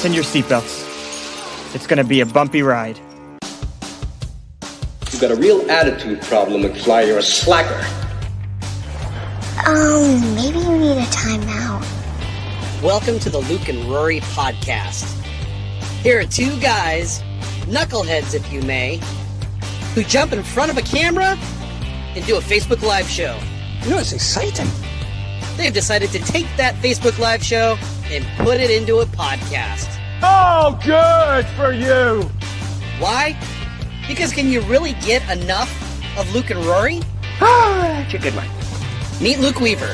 Fasten your seatbelts. It's going to be a bumpy ride. You've got a real attitude problem, McFly. You're a slacker. Maybe you need a timeout. Welcome to the Luke and Rory podcast. Here are two guys, knuckleheads if you may, who jump in front of a camera and do a Facebook Live show. You know, it's exciting. They've decided to take that Facebook Live show and put it into a podcast. Oh, good for you. Why? Because can you really get enough of Luke and Rory? That's a good one. Meet Luke Weaver,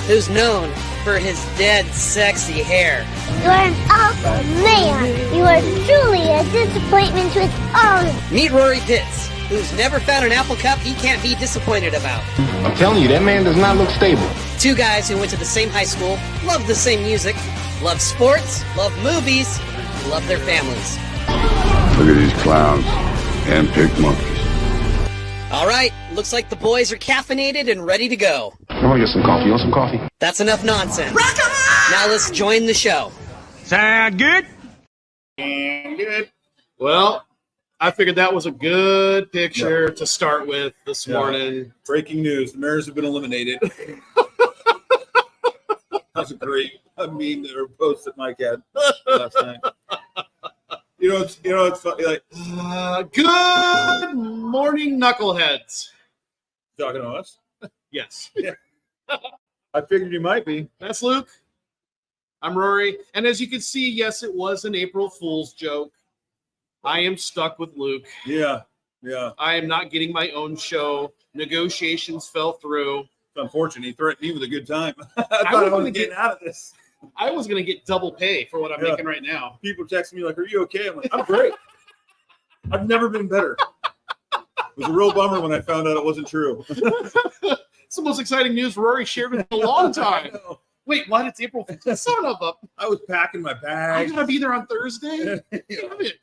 who's known for his dead sexy hair. You're an awful man. You are truly a disappointment to its own. Meet Rory Pitts, who's never found an apple cup he can't be disappointed about. I'm telling you, that man does not look stable. Two guys who went to the same high school, love the same music, love sports, love movies, and love their families. Look at these clowns. Hand-picked monkeys. All right, looks like the boys are caffeinated and ready to go. I want to get some coffee. You want some coffee? That's enough nonsense. Now let's join the show. Sound good? Good. Well, I figured that was a good picture to start with this morning. Breaking news: the Mariners have been eliminated. That's a great meme that were posted Mike had last night. It's funny. Like, Good morning, knuckleheads. talking to us. Yes. Yeah. I figured you might be. That's Luke. I'm Rory. And as you can see, yes, it was an April Fool's joke. I am stuck with Luke. Yeah. I am not getting my own show. Negotiations fell through. It's unfortunate. He threatened me with a good time. I I thought I was was getting out of this. I was going to get double pay for what I'm Yeah. making right now. People text me like, "Are you okay?" I'm like, "I'm great. I've never been better." It was a real bummer when I found out it wasn't true. It's the most exciting news Rory shared in a long time. Wait, what? It's April 5th. Son of a... I was packing my I'm bag. going to be there on Thursday? Yeah. Damn it.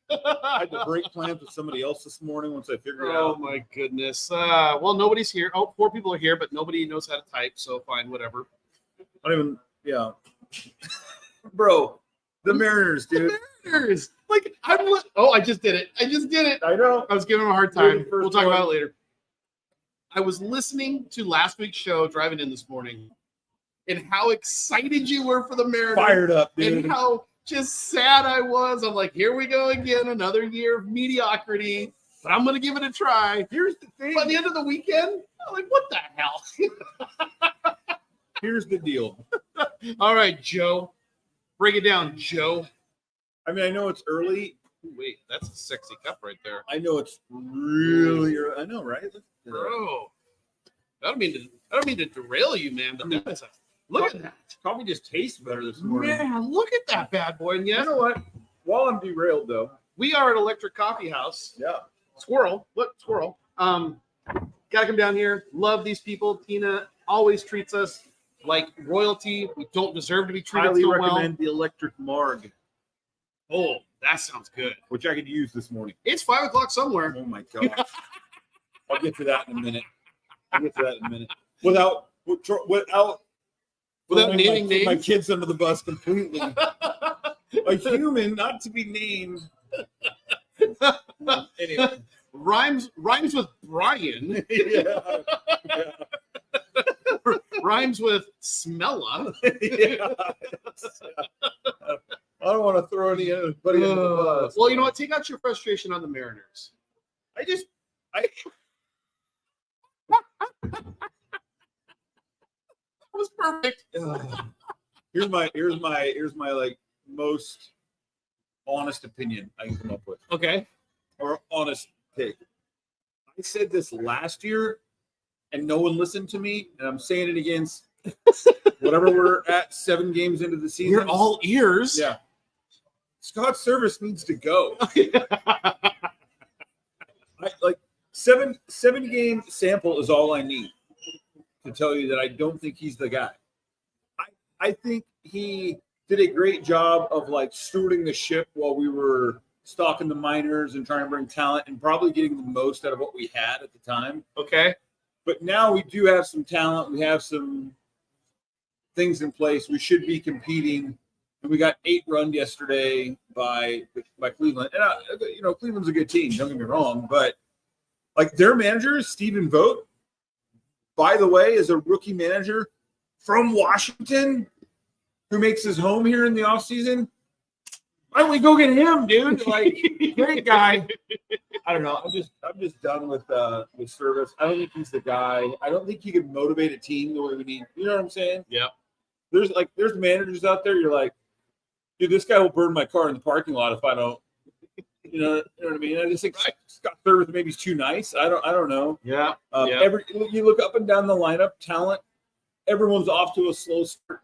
I had to break plans with somebody else this morning once I figured it Oh out. my goodness. Well, nobody's here. Oh, 4 people are here, but nobody knows how to type, so fine, whatever. I don't even, yeah. Bro, the Mariners, dude. Mariners. Like, I just did it. I know. I was giving him a hard You're the time. first We'll talk one. about it later. I was listening to last week's show driving in this morning and how excited you were for the Mariners. Fired up, dude. And how just sad I was. I'm like, here we go again, another year of mediocrity, but I'm going to give it a try. Here's the thing. By the end of the weekend, I'm like, what the hell? Here's the deal. All right, Joe. Break it down, Joe. I mean, I know it's early. Ooh, wait, that's a sexy cup right there. I know it's really early. I know, right? Bro. I don't mean to derail you, man, but that is a, look at that. Coffee just tastes better this morning. Man, look at that bad boy. And You yes, know what? While I'm derailed, though. we are at Electric Coffee House. Yeah. Squirrel. What squirrel? Gotta come down here. Love these people. Tina always treats us like royalty. We don't deserve to be treated Highly so recommend the electric marg, well. Oh, that sounds good. which I could use this morning. It's 5 o'clock somewhere. Oh my gosh. I'll get to that in a minute. Without throwing naming my names. kids under the bus completely. A human not to be named. Anyway. Rhymes with Brian. Yeah. Rhymes with Smella. Yeah. I don't want to throw anybody under the bus. Well, you know what? Take out your frustration on the Mariners. I That was perfect. here's my like most honest opinion I can come up with, Okay. or honest take. I said this last year, and no one listened to me, and I'm saying it against whatever we're at 7 games into the season. You're all ears. Yeah. Scott Service needs to go. Like 7 game sample is all I need to tell you that I don't think he's the guy. I think he did a great job of like stewarding the ship while we were stalking the minors and trying to bring talent and probably getting the most out of what we had at the time. Okay. But now we do have some talent. We have some things in place. We should be competing And we got 8 run yesterday by Cleveland. And, Cleveland's a good team, don't get me wrong. But, like, their manager, Stephen Vogt, by the way, is a rookie manager from Washington who makes his home here in the offseason. Why don't we go get him, dude? Like, great guy. I don't know. I'm just done with Service. I don't think he's the guy. I don't think he can motivate a team the way we need. You know what I'm saying? Yeah. There's managers out there. You're like, dude, this guy will burn my car in the parking lot if I don't. You know what I mean? I just think Scott Service maybe he's too nice. I don't know. Yeah. You look up and down the lineup, talent. Everyone's off to a slow start.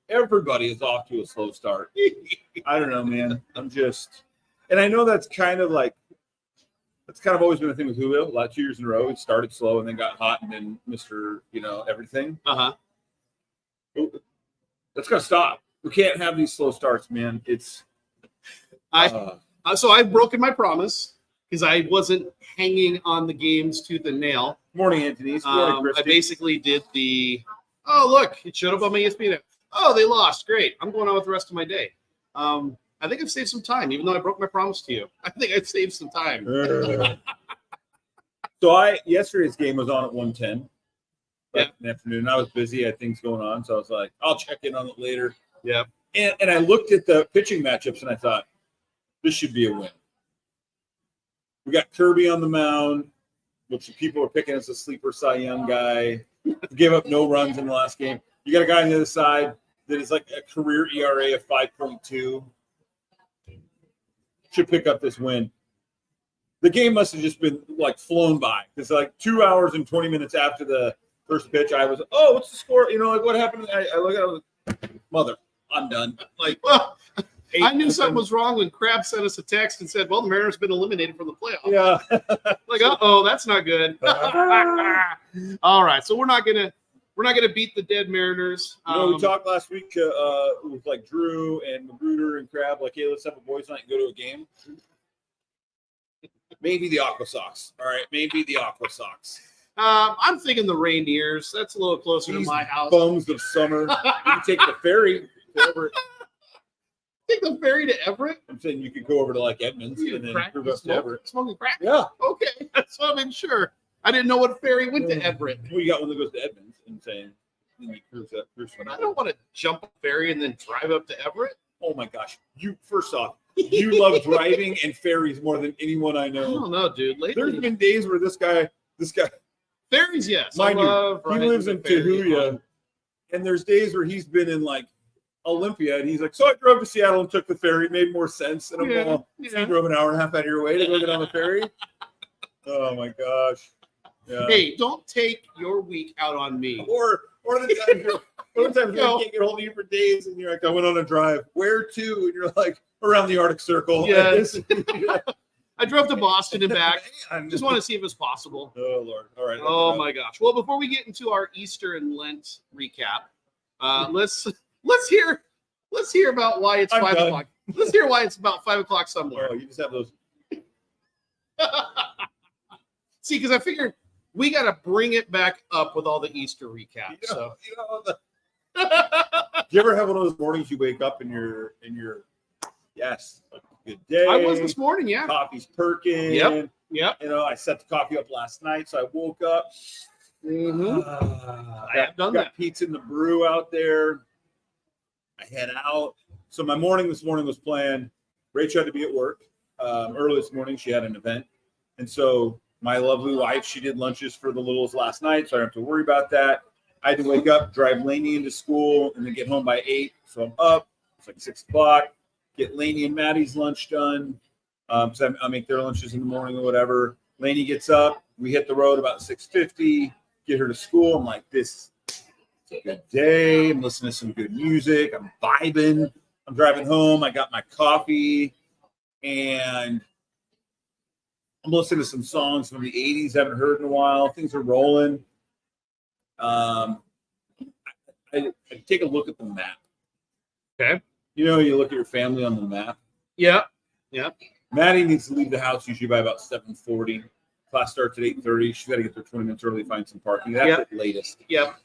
Everybody is off to a slow start. I don't know, man. And I know that's kind of always been a thing with Julio. 2 years in a row, he started slow and then got hot and then Mr. Everything. That's got to stop. We can't have these slow starts, man. So I've broken my promise because I wasn't hanging on the games tooth and nail. Morning, Anthony. I basically did look, it showed up on my ESPN. Oh, they lost. Great. I'm going on with the rest of my day. I think I've saved some time, even though I broke my promise to you. I think I've saved some time. So yesterday's game was on at 1:10 in the afternoon. I was busy. I had things going on. So I was like, I'll check in on it later. Yeah. And I looked at the pitching matchups and I thought, this should be a win. We got Kirby on the mound, which people are picking as a sleeper Cy Young guy. Gave up no runs in the last game. You got a guy on the other side that is like a career ERA of 5.2. Should pick up this win. The game must have just been like flown by because like 2 hours and 20 minutes after the first pitch, I was, what's the score? What happened? I look at it, I was like, mother, I'm done. Like, well, I knew something was wrong when Crab sent us a text and said, well, the Mariners have been eliminated from the playoffs. Yeah. Like, that's not good. All right. So we're not gonna beat the dead Mariners. We talked last week with like Drew and Magruder and Crab, like, hey, let's have a boys' night and go to a game. Maybe the Aqua Sox. All right, maybe the Aqua Sox. I'm thinking the Reindeers. That's a little closer to my house. Bums of summer. You can take the ferry to Everett. Take the ferry to Everett? I'm saying you could go over to like Edmonds and then move up to Everett. Smoking crack? Yeah. Okay, that's what I'm sure. I didn't know what ferry went to Everett. Well, you got one that goes to Edmonds and saying, I don't want to jump a ferry and then drive up to Everett. Oh my gosh. First off, you love driving and ferries more than anyone I know. I don't know, dude. Lately, there's been days where this guy ferries, yes. Mind you, he lives in Tahuya, and there's days where he's been in like Olympia, and he's like, so I drove to Seattle and took the ferry. It made more sense. And I'm all, you drove an hour and a half out of your way to go get on the ferry? Oh my gosh. Yeah. Hey, don't take your week out on me. Or the times I can't get hold of you for days, and you're like, I went on a drive. Where to? And you're like, around the Arctic Circle. Yes. I drove to Boston and back. Just want to see if it's possible. Oh Lord! All right. Oh my gosh! Well, before we get into our Easter and Lent recap, let's hear about why it's 5 o'clock. Let's hear why it's about 5 o'clock somewhere. Oh, you just have those. See, because I figured we got to bring it back up with all the Easter recaps. Do you ever have one of those mornings you wake up and you're yes, good day? I was this morning, yeah. Coffee's perking. Yep. I set the coffee up last night, so I woke up. I have done that. Pizza in the brew out there. I head out. So my morning this morning was planned. Rachel had to be at work early this morning. She had an event. And so my lovely wife, she did lunches for the littles last night, so I don't have to worry about that. I had to wake up, drive Lainey into school, and then get home by 8. So I'm up. It's like 6 o'clock. Get Lainey and Maddie's lunch done. So I make their lunches in the morning or whatever. Lainey gets up. We hit the road about 6:50. Get her to school. I'm like, this is a good day. I'm listening to some good music. I'm vibing. I'm driving home. I got my coffee. And I'm listening to some songs from the 80s I haven't heard in a while. Things are rolling. I take a look at the map. Okay. You look at your family on the map. Yeah. Maddie needs to leave the house usually by about 7:40. Class starts at 8:30. She's got to get there 20 minutes early to find some parking. That's at latest. Yep.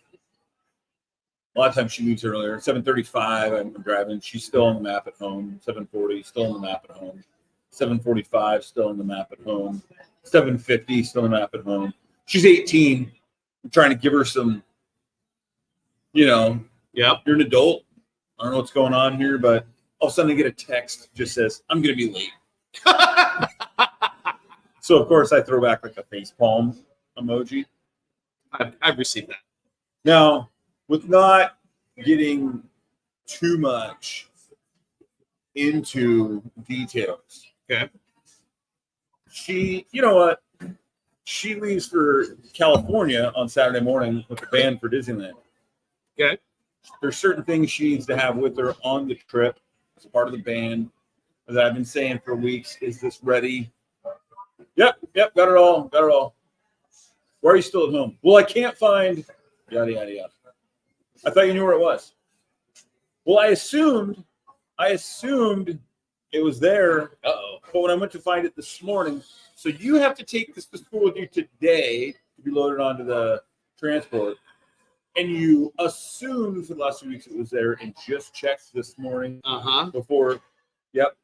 A lot of times she leaves earlier. 7:35, I'm driving. She's still on the map at home. 7:40, still on the map at home. 7:45, still on the map at home. 7:50, still on the map at home. She's 18. I'm trying to give her some, you're an adult. I don't know what's going on here, but all of a sudden I get a text just says, I'm going to be late. So, of course, I throw back like a facepalm emoji. I've received that. Now, with not getting too much into details, okay, she, you know what? She leaves for California on Saturday morning with the band for Disneyland. Okay. There's certain things she needs to have with her on the trip as part of the band. As I've been saying for weeks, is this ready? Yep, got it all. Why are you still at home? Well, I can't find yada yada yada. I thought you knew where it was. Well, I assumed it was there. But when I went to find it this morning, so you have to take this to school with you today to be loaded onto the transport. And you assumed for the last 2 weeks it was there and just checked this morning before. Yep.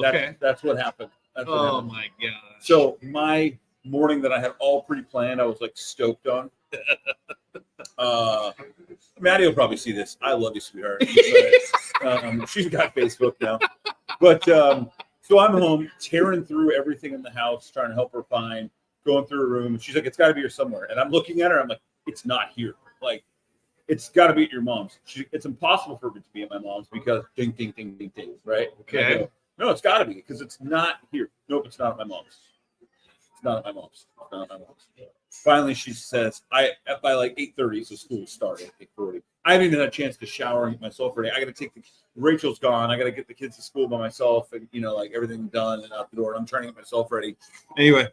Okay. That's what happened. Oh my gosh. So my morning that I had all pre-planned, I was like stoked on. Maddie will probably see this. I love you, sweetheart. But, she's got Facebook now. But so I'm home tearing through everything in the house, trying to help her find, going through her room. She's like, it's got to be here somewhere. And I'm looking at her. I'm like, it's not here. Like, it's got to be at your mom's. It's impossible for it to be at my mom's because ding, ding, ding, ding, ding, right? Okay. Go, no, it's got to be because it's not here. Nope, it's not at my mom's. It's not at my mom's. It's not at my mom's. Finally, she says, by like 8:30, so school started at 8:40. I haven't even had a chance to shower and get myself ready. I got to take Rachel's gone. I got to get the kids to school by myself and, like everything done and out the door. I'm trying to get myself ready. Anyway,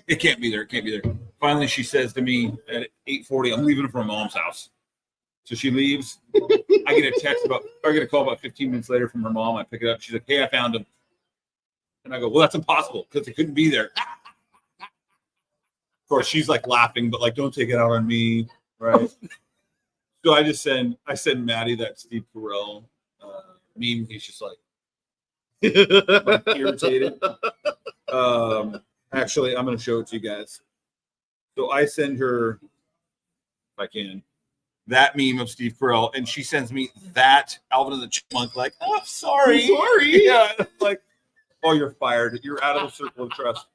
it can't be there. It can't be there. Finally, she says to me at 8:40, I'm leaving from my mom's house. So she leaves. I get a call about 15 minutes later from her mom. I pick it up. She's like, hey, I found him. And I go, well, that's impossible because it couldn't be there. Of course, she's like laughing, but like, don't take it out on me, right? So I send Maddie that Steve Carell meme. He's just like irritated. Actually, I'm going to show it to you guys. So I send her, if I can, that meme of Steve Carell, and she sends me that Alvin and the Chipmunk. Like, oh, sorry. Yeah, like, oh, you're fired. You're out of the circle of trust.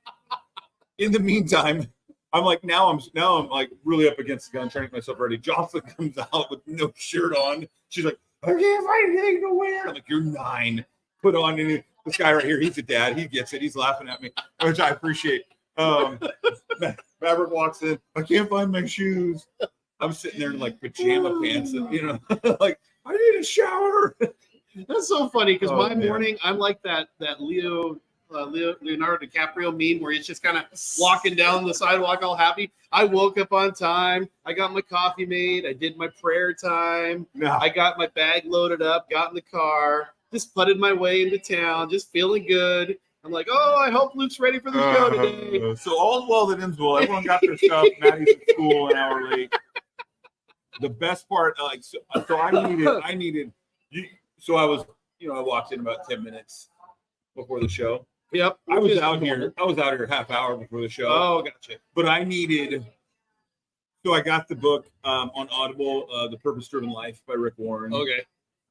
In the meantime, I'm like, now I'm like really up against the gun, trying to get myself ready. Jocelyn comes out with no shirt on. She's like, I can't find anything to wear. I'm like, you're 9. Put on any. This guy right here, he's a dad. He gets it. He's laughing at me, which I appreciate. Maverick walks in. I can't find my shoes. I'm sitting there in like pajama pants, and, like I need a shower. That's so funny because my morning, I'm like that Leonardo DiCaprio meme where he's just kind of walking down the sidewalk all happy. I woke up on time. I got my coffee made. I did my prayer time. No. I got my bag loaded up, got in the car, just putted my way into town, just feeling good. I'm like, oh, I hope Luke's ready for the show today. So all's well that ends well. Everyone got their stuff. Maddie's at school an hour late. The best part, so I needed. So I was, I walked in about 10 minutes before the show. Yep. I was out here a half hour before the show. Oh, gotcha. But I got the book on Audible, The Purpose-Driven Life by Rick Warren. Okay.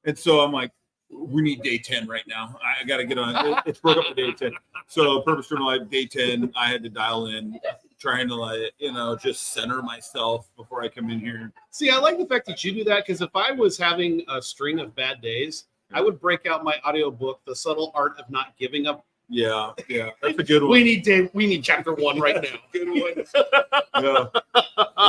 And so I'm like, we need day 10 right now. I got to get on it. It's broke up to day 10. So Purpose-Driven Life, day 10, I had to dial in, trying to just center myself before I come in here. See, I like the fact that you do that because if I was having a string of bad days, I would break out my audiobook, The Subtle Art of Not Giving Up. Yeah, that's a good one. We need chapter 1 right now. Good one. Yeah.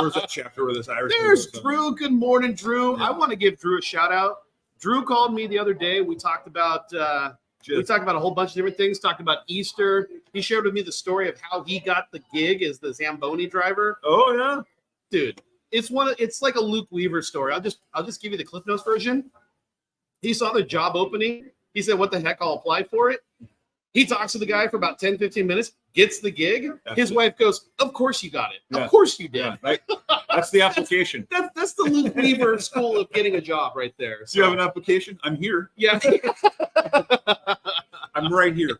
Where's that chapter where this Irish? There's Drew. Good morning, Drew. Yeah. I want to give Drew a shout out. Drew called me the other day. We talked about a whole bunch of different things. Talked about Easter. He shared with me the story of how he got the gig as the Zamboni driver. Oh yeah, dude, it's like a Luke Weaver story. I'll just give you the Cliff Notes version. He saw the job opening. He said, "What the heck? I'll apply for it." He talks to the guy for about 10, 15 minutes, gets the gig, his wife goes, "Of course you got it. Yeah. Of course you did." Yeah, right. That's the application. That's the Luke Weaver school of getting a job right there. Do you have an application? I'm here. Yeah. I'm right here.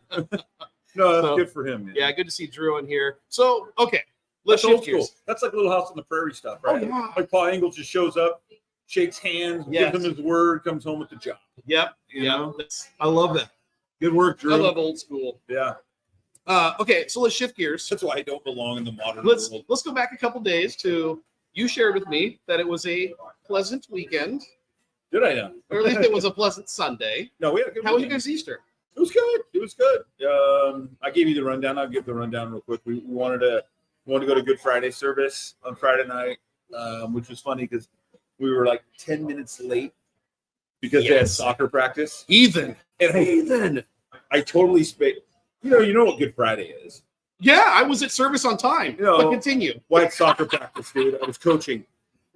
No, that's So, good for him. Man. Yeah, good to see Drew in here. So, okay, let's That's old shift gears. school. That's like Little House on the Prairie stuff, right? Oh, yeah. Like Paul Engel just shows up, shakes hands, Yes. gives him his word, comes home with the job. Yep. You Yeah. know? I love that. Good work, Drew. I love old school. Yeah. Okay, so let's shift gears. That's why I don't belong in the modern Let's world. go back a couple days to you shared with me that it was a pleasant weekend, Did I know? or at least it was a pleasant Sunday. No, we had a good How was your weekend. guys' Easter? It was good. It was good. I gave you the rundown. I'll give the rundown real quick. We wanted to go to Good Friday service on Friday night, which was funny because we were like 10 minutes late because they had Yes. soccer practice. Heathen. And I totally spaced. You know what Good Friday is. Yeah, I was at service on time. No. But continue. White soccer practice, dude. I was coaching.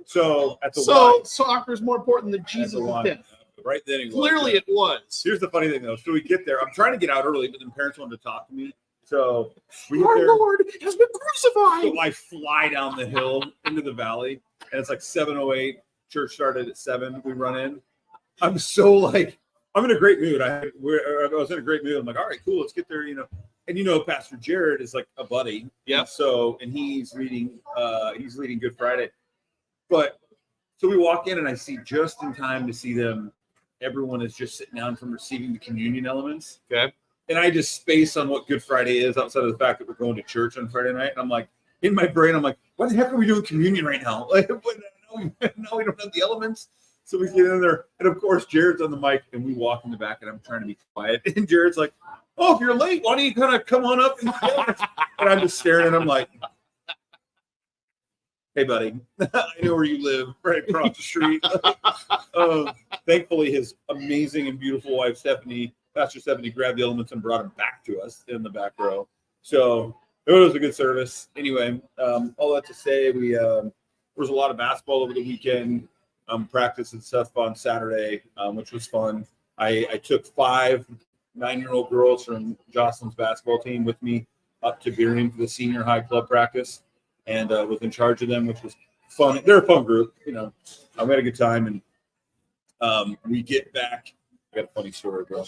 So at the So Y, soccer is more important than at Jesus the and Y, death. right then. It was. Clearly, it was. Here's the funny thing though. So we get there. I'm trying to get out early, but then parents wanted to talk to me. So we get Our there. Lord has been crucified. So I fly down the hill into the valley, and it's like 7:08. Church started at 7. We run in. I'm so like, I'm in a great mood. I was in a great mood. I'm like, all right, cool, let's get there. And Pastor Jared is like a buddy. Yeah. And he's leading Good Friday. But so we walk in, and I see just in time to see them. Everyone is just sitting down from receiving the communion elements. Okay. And I just space on what Good Friday is outside of the fact that we're going to church on Friday night. And I'm like, in my brain, I'm like, why the heck are we doing communion right now? Like, now we don't have the elements. So we get in there. And of course, Jared's on the mic and we walk in the back and I'm trying to be quiet. And Jared's like, oh, if you're late, why don't you kind of come on up? And I'm just staring at him like, hey, buddy, I know where you live right across the street. Thankfully, his amazing and beautiful wife, Pastor Stephanie, grabbed the elements and brought them back to us in the back row. So it was a good service. Anyway, all that to say, there was a lot of basketball over the weekend, practice and stuff on Saturday, which was fun. I took 5 9-year-old girls from Jocelyn's basketball team with me up to Beering for the senior high club practice, and was in charge of them, which was fun. They're a fun group, we had a good time, and we get back. I got a funny story, bro.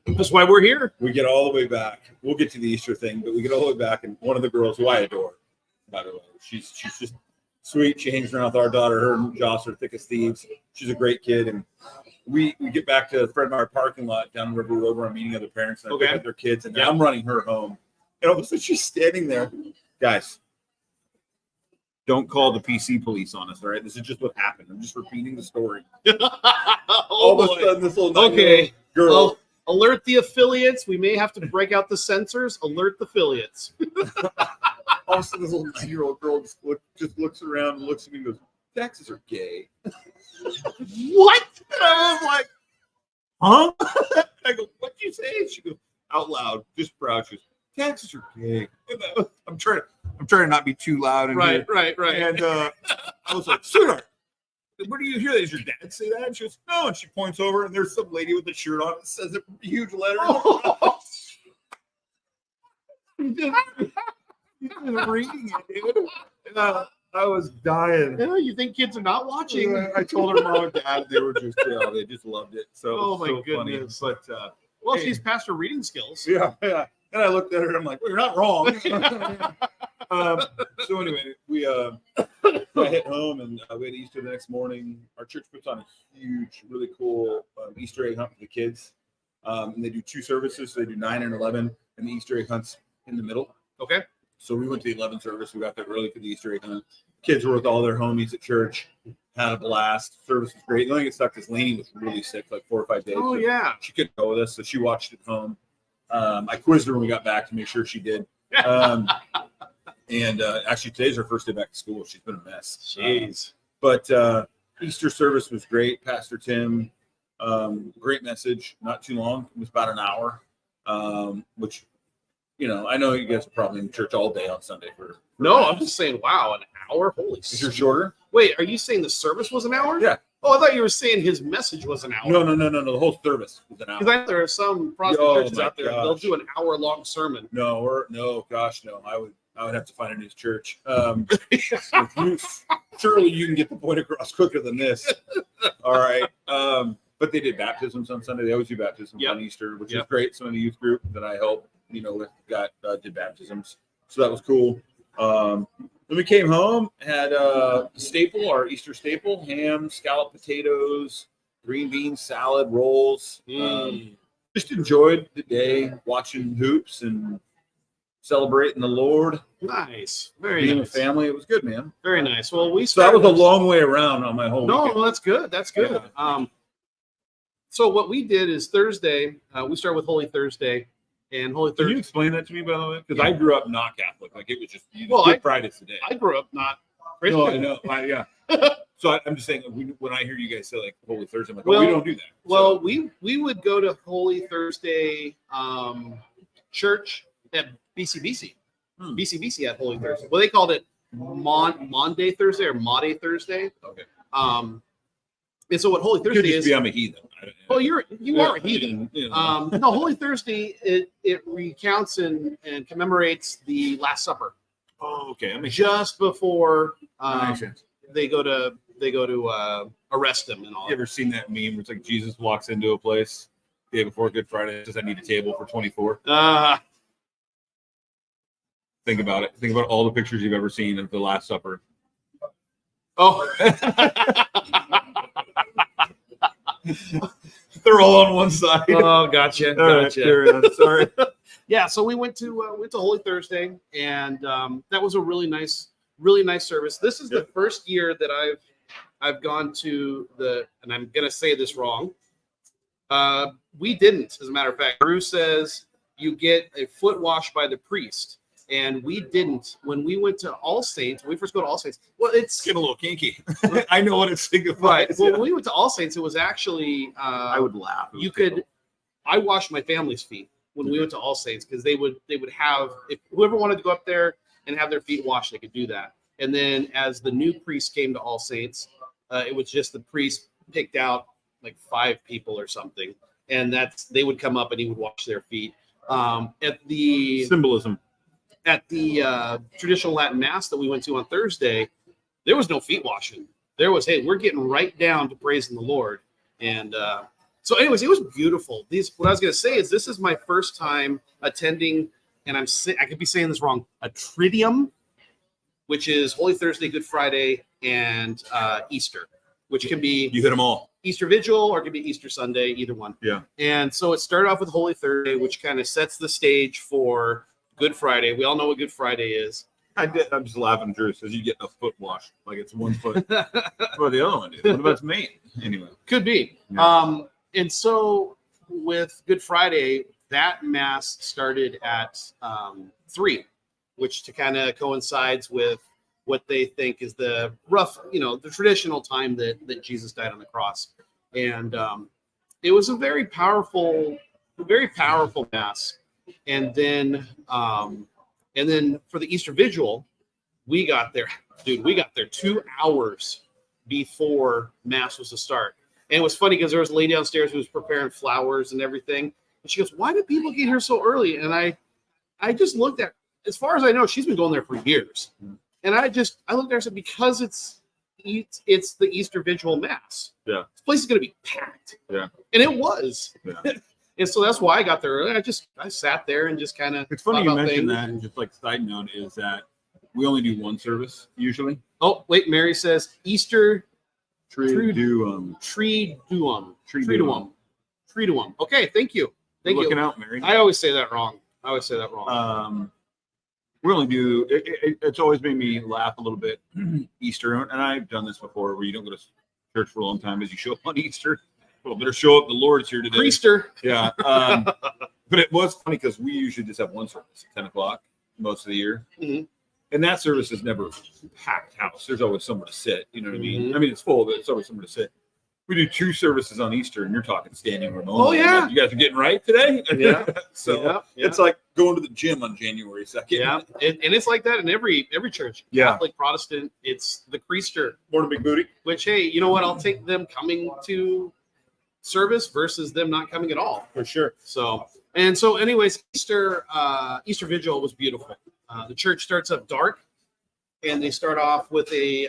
That's why we're here. We get all the way back. We'll get to the Easter thing, but we get all the way back, and one of the girls who I adore, by the way, she's just sweet. She hangs around with our daughter. Her and Joss are thick as thieves. She's a great kid, and we get back to Fred Meyer parking lot down in River Road where I'm meeting other parents, and I pick up their kids, and I'm running her home. And all of a sudden, she's standing there. Guys, don't call the PC police on us, all right? This is just what happened. I'm just repeating the story. All of a sudden, this little 9-year-old girl. Well, alert the affiliates. We may have to break out the sensors. Alert the affiliates. All of a sudden, this little 9-year-old girl just looks around and looks at me and goes, Taxes are gay. What? And I was like, huh? I go, what'd you say? She goes, out loud, just proud. She goes, taxes are gay. And I'm trying to not be too loud. In Right. here. And I was like, sweetheart, where do you hear that? Does your dad say that? And she goes, no. And she points over, and there's some lady with a shirt on. It says it in huge letters. She's just reading it, dude. And I was dying. Yeah, you think kids are not watching? I told her mom and dad, they were just, they just loved it. So, Oh, my so goodness. funny. But Well, hey. she's past her reading skills. yeah. And I looked at her and I'm like, well, you're not wrong. So anyway, I hit home and we had Easter the next morning. Our church puts on a huge, really cool Easter egg hunt for the kids. And they do 2 services. So they do 9 and 11, and the Easter egg hunt's in the middle. Okay. So we went to the 11 service. We got there early for the Easter egg hunt. Kids were with all their homies at church. Had a blast. Service was great. The only thing that sucked is Lainey was really sick, like 4 or 5 days. Oh, yeah. She couldn't go with us, so she watched it at home. I quizzed her when we got back to make sure she did. And actually, today's her first day back to school. She's been a mess. Jeez. But Easter service was great. Pastor Tim, great message. Not too long. It was about an hour, which, I know you guys are probably in church all day on Sunday. No, I'm just saying, wow, an hour? Holy Is yours shit. shorter? Wait, are you saying the service was an hour? Yeah. Oh, I thought you were saying his message was an hour. No. The whole service was an hour. Because there are some Protestant churches out there, they'll do an hour-long sermon. No. I would have to find a new church. Surely you can get the point across quicker than this. All right. But they did baptisms on Sunday. They always do baptisms on Easter, which is great. Some of the youth group that I helped, did baptisms. So that was cool. Then we came home, had staple, our Easter staple, ham, scalloped potatoes, green bean salad, rolls. Just enjoyed the day, watching hoops and celebrating the Lord. Nice. Very being nice. a family. It was good, man. Very nice. Well, So that was a long way around on my whole weekend. No, that's good. That's good. Yeah. So what we did is Thursday, we started with Holy Thursday. And Holy Can Thursday. you explain that to me, by the way? Because I grew up not Catholic. Like, it was just Good Friday today. I grew up not Christian. No, I know. Yeah. So I'm just saying, when I hear you guys say like Holy Thursday, I'm like, we don't do that. Well, we would go to Holy Thursday church at BCBC. BCBC had Holy Thursday. Well, they called it Maundy Thursday or Maundy Thursday. Okay. And so what Holy Thursday is? I'm a heathen. Well, you are a heathen. No, Holy Thursday it recounts and commemorates the Last Supper. Oh, okay. Just before makes sense. they go to arrest him and all. You ever seen that meme where it's like Jesus walks into a place the day before Good Friday, says, "I need a table for 24." Think about it. Think about all the pictures you've ever seen of the Last Supper. Oh. They're all on one side. Oh, gotcha. Right, sorry. Yeah, so we went to Holy Thursday, and that was a really nice service. This is the first year that I've gone to and I'm gonna say this wrong. We didn't, as a matter of fact. Drew says you get a foot wash by the priest, and we didn't. When we went to All Saints, when we first go to All Saints, well, it's getting a little kinky. I know what it signifies. Right. Well, when we went to All Saints, it was actually I would laugh. I washed my family's feet when we went to All Saints, because they would have, if whoever wanted to go up there and have their feet washed, they could do that. And then as the new priest came to All Saints, it was just the priest picked out like 5 people or something, and they would come up and he would wash their feet. At the Symbolism. At the traditional Latin Mass that we went to on Thursday, there was no feet washing. There was, hey, we're getting right down to praising the Lord. And so anyways, it was beautiful. What I was going to say is this is my first time attending, and I could be saying this wrong, a Triduum, which is Holy Thursday, Good Friday, and Easter, which can be... You hit them all. Easter Vigil, or it could be Easter Sunday, either one. Yeah. And so it started off with Holy Thursday, which kind of sets the stage for Good Friday. We all know what Good Friday is. I'm just laughing. Drew says you get a foot wash, like it's one foot for the other one. Dude. What about me? Anyway, could be. Yeah. And so with Good Friday, that mass started at 3, which to kind of coincides with what they think is the rough, the traditional time that Jesus died on the cross. And it was a very powerful mass. And then for the Easter Vigil, we got there 2 hours before Mass was to start. And it was funny because there was a lady downstairs who was preparing flowers and everything. And she goes, "Why do people get here so early?" And I just looked at, as far as I know, she's been going there for years. And I looked at her and said, because it's the Easter Vigil Mass. Yeah. This place is going to be packed. Yeah. And it was. Yeah. And so that's why I got there early. I sat there and just kind of. It's funny you mentioned that, and just like side note is that we only do one service usually. Oh wait, Mary says Easter Triduum. Okay, thank you. Thank you. Looking out, Mary. I always say that wrong. We only do. It's always made me laugh a little bit. Easter, and I've done this before, where you don't go to church for a long time as you show up on Easter. Well, better show up. The Lord's here today. Priester. Yeah. But it was funny because we usually just have one service at 10 o'clock most of the year. Mm-hmm. And that service is never packed house. There's always somewhere to sit. You know what I mean? Mm-hmm. I mean, it's full, but it's always somewhere to sit. We do 2 services on Easter, and you're talking standing room only. Oh, yeah. Like, you guys are getting right today? Yeah. So yeah. it's like, going to the gym on January 2nd. Yeah, and it's like that in every church. Yeah. Catholic, Protestant, it's the creaster. Morning, big booty. Which, hey, you know what? I'll take them coming to service versus them not coming at all. For sure. So anyways, Easter Vigil was beautiful. The church starts up dark, and they start off with a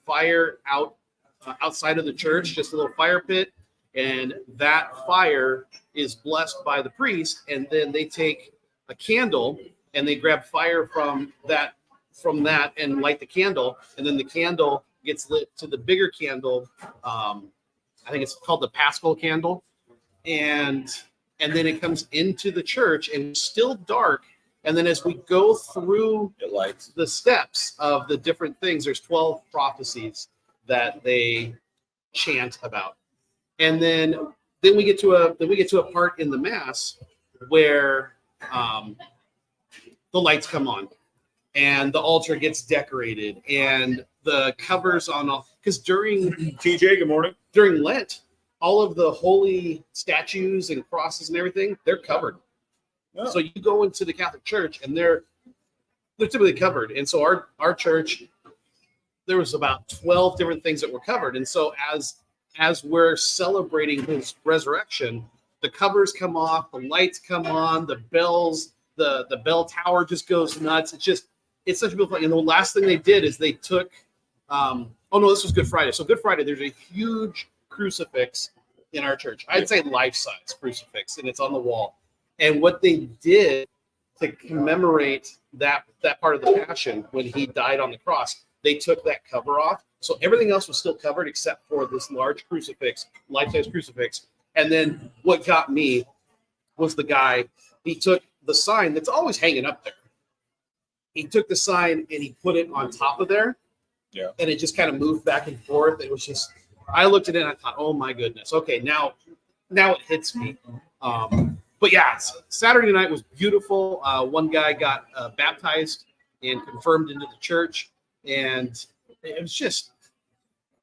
fire outside of the church, just a little fire pit, and that fire is blessed by the priest, and then they take a candle and they grab fire from that and light the candle, and then the candle gets lit to the bigger candle. I think it's called the Paschal candle, and then it comes into the church and it's still dark. And then as we go through the steps of the different things, there's 12 prophecies that they chant about, and then we get to a part in the Mass where the lights come on, and the altar gets decorated, and the covers on all, because during TJ, good morning. During Lent, all of the holy statues and crosses and everything, they're covered. Oh. So you go into the Catholic Church and they're typically covered. And so our church, there was about 12 different things that were covered. And so as we're celebrating his resurrection, the covers come off, the lights come on, the bells, the bell tower just goes nuts. It's such a beautiful thing. And the last thing they did is they took this was Good Friday. So Good Friday, there's a huge crucifix in our church. I'd say life-size crucifix, and it's on the wall. And what they did to commemorate that part of the Passion when he died on the cross, they took that cover off. So everything else was still covered except for this large crucifix, life-size crucifix. And then what got me was the guy, he took the sign that's always hanging up there. He took the sign and he put it on top of there. Yeah. And it just kind of moved back and forth. It was just, I looked at it and I thought, oh my goodness. Okay, now it hits me. But yeah, Saturday night was beautiful. One guy got baptized and confirmed into the church. And it was just,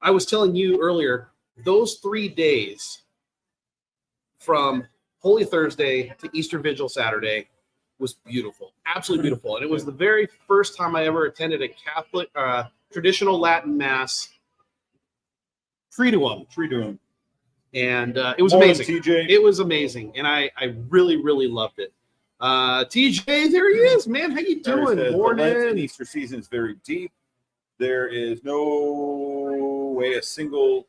I was telling you earlier, those 3 days from Holy Thursday to Easter Vigil Saturday was beautiful, absolutely beautiful. And it was the very first time I ever attended a Catholic, traditional Latin Mass, Triduum. And it was amazing. TJ. It was amazing. And I really, really loved it. TJ, there he is, man. How you doing? Morning. The Lent and Easter season is very deep. There is no way a single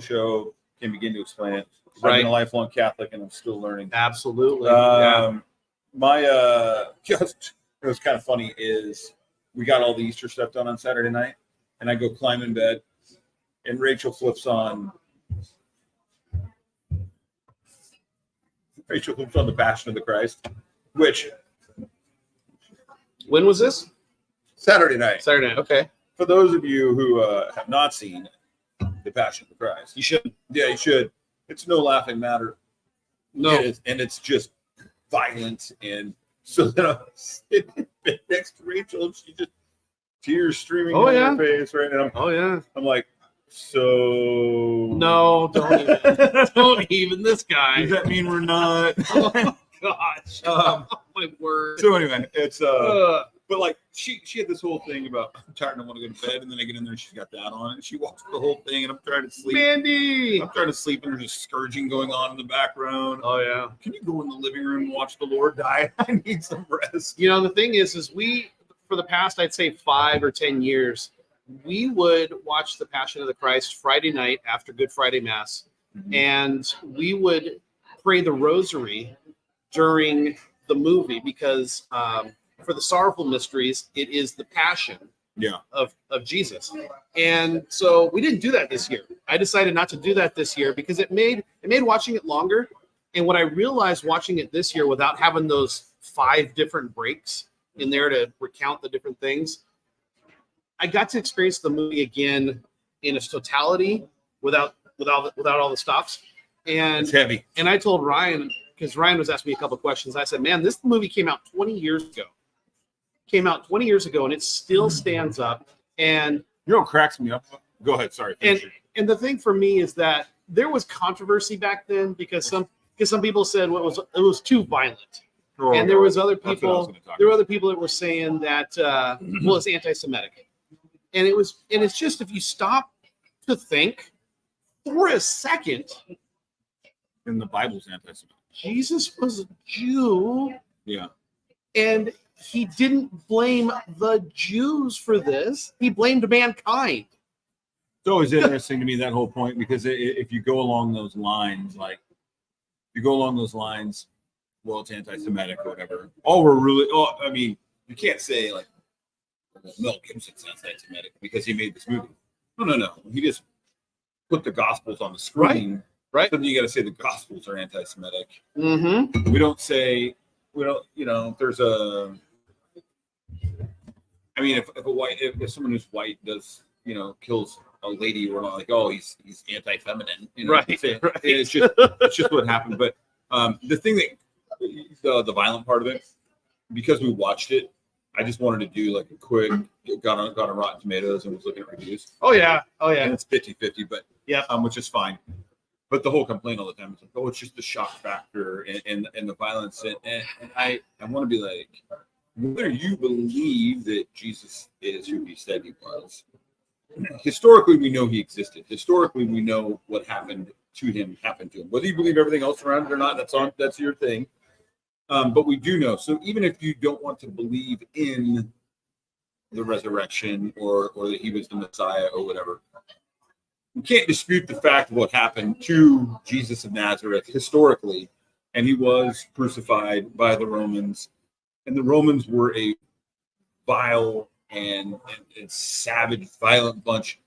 show can begin to explain it. Right. I've been a lifelong Catholic and I'm still learning. Absolutely. Just it was kind of funny is we got all the Easter stuff done on Saturday night, and I go climb in bed, and Rachel flips on the Passion of the Christ, which when was this? Saturday night. Saturday night. Okay. For those of you who have not seen the Passion of the Christ, you should. Yeah, you should. It's no laughing matter. No, and it's just violent, and so then I'm sitting next to Rachel, and she just tears streaming down her face, right? And I'm like, so no, don't even this guy. Does that mean we're not? Oh gosh, oh my word. So anyway, it's but like she had this whole thing about I'm tired and I want to go to bed, and then I get in there and she's got that on, and she walks the whole thing, and I'm trying to sleep. Mandy, I'm trying to sleep, and there's just scourging going on in the background. Oh yeah. Can you go in the living room and watch the Lord die? I need some rest. You know, the thing is we, for the past, I'd say 5 or 10 years, we would watch the Passion of the Christ Friday night after Good Friday Mass, and we would pray the Rosary during the movie because for the sorrowful mysteries, it is the Passion of Jesus. And so we didn't do that this year. I decided not to do that this year because it made watching it longer. And what I realized watching it this year without having those 5 different breaks in there to recount the different things, I got to experience the movie again in its totality without all the stops. And it's heavy. And I told Ryan, because Ryan was asking me a couple of questions. I said, man, this movie came out 20 years ago. And it still stands up. And you know what cracks me up? Go ahead, sorry. And the thing for me is that there was controversy back then because some people said it was too violent. And there was other That's what I was people. gonna talk There were about. other people that were saying that well, it's anti-Semitic, and it's just if you stop to think for a second, And the Bible's anti-Semitic. Jesus was a Jew, Yeah. and he didn't blame the Jews for this. He blamed mankind. It's always interesting to me, that whole point, because if you go along those lines, well, it's anti-Semitic or whatever. I mean, you can't say like Mel Gibson's anti-Semitic because he made this movie. No. He just put the Gospels on the screen. Right. Then you got to say the Gospels are anti-Semitic. Mm-hmm. We don't, there's a, I mean, if someone who's white does, kills a lady, we're not like, oh, he's anti-feminine. Right. It's just what happened. But the thing that, the violent part of it, because we watched it, I just wanted to do like a quick, got on Rotten Tomatoes and was looking at reviews. Oh yeah. And it's 50-50, but yeah, which is fine. But the whole complaint all the time is like, oh, it's just the shock factor and the violence. And I want to be like, whether you believe that Jesus is who he said he was, historically we know he existed. Historically we know what happened to him. Whether you believe everything else around it or not, that's your thing. But we do know. So even if you don't want to believe in the resurrection or that he was the Messiah or whatever, you can't dispute the fact of what happened to Jesus of Nazareth historically. And he was crucified by the Romans. And the Romans were a vile and savage, violent bunch.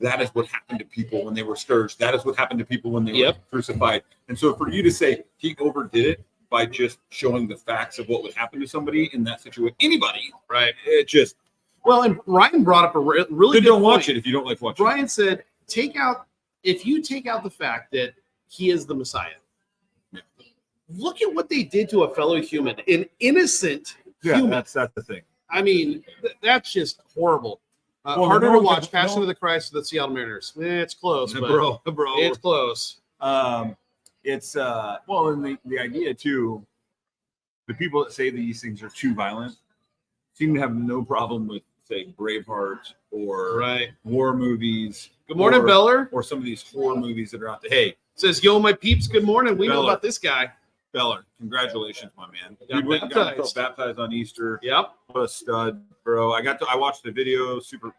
That is what happened to people when they were scourged. That is what happened to people when they were crucified. And so for you to say he overdid it by just showing the facts of what would happen to somebody in that situation, anybody, right? It just... Well, and Ryan brought up a really good don't watch point. it if you don't like watching Ryan said, if you take out the fact that he is the Messiah, look at what they did to a fellow human, an innocent human. That's the thing. I mean, that's just horrible. Harder to watch Passion of the Christ of the Seattle Mariners. It's close, but bro, it's close. It's and the idea too, the people that say these things are too violent seem to have no problem with, say, Braveheart or war movies. Good morning, Beller. Or some of these horror movies that are out there. Hey, says, yo, my peeps, good morning. We know about this guy. Beller, congratulations, my man. Got baptized on Easter. Yep. What a stud, bro. I watched the video. Super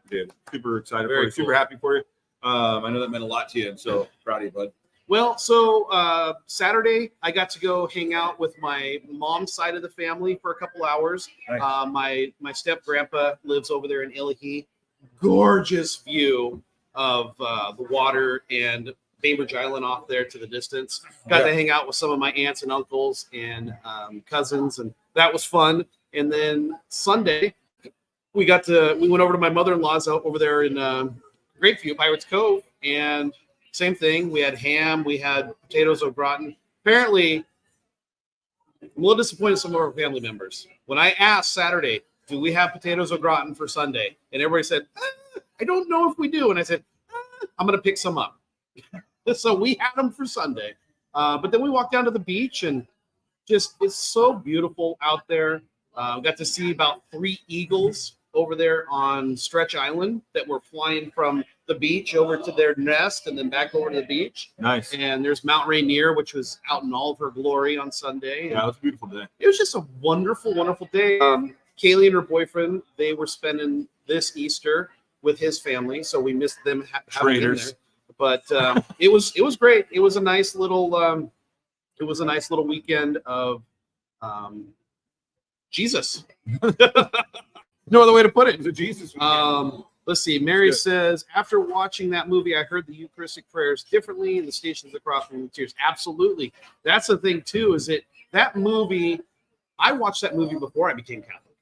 excited for you. Cool. Super happy for you. I know that meant a lot to you, and so proud of you, bud. Well, so Saturday, I got to go hang out with my mom's side of the family for a couple hours. Nice. My step grandpa lives over there in Illahee. Gorgeous view of the water and Bainbridge Island off there to the distance. Got to hang out with some of my aunts and uncles and cousins, and that was fun. And then Sunday, we went over to my mother-in-law's out over there in Grapeview, Pirates Cove, and same thing. We had ham. We had potatoes au gratin. Apparently, I'm a little disappointed in some of our family members. When I asked Saturday, do we have potatoes au gratin for Sunday? And everybody said, I don't know if we do. And I said, I'm going to pick some up. So we had them for Sunday. But then we walked down to the beach, and just it's so beautiful out there. Got to see about 3 eagles over there on Stretch Island that were flying from the beach over to their nest and then back over to the beach. Nice. And there's Mount Rainier, which was out in all of her glory on Sunday. Yeah, it was a beautiful day. It was just a wonderful, wonderful day. Kaylee and her boyfriend, they were spending this Easter with his family, so we missed them having been there. But it was great. It was a nice little weekend of Jesus. No other way to put it. It's a Jesus weekend. Let's see. Mary says, after watching that movie, I heard the Eucharistic prayers differently in the Stations Across from the Tears. Absolutely. That's the thing, too, is that movie, I watched that movie before I became Catholic.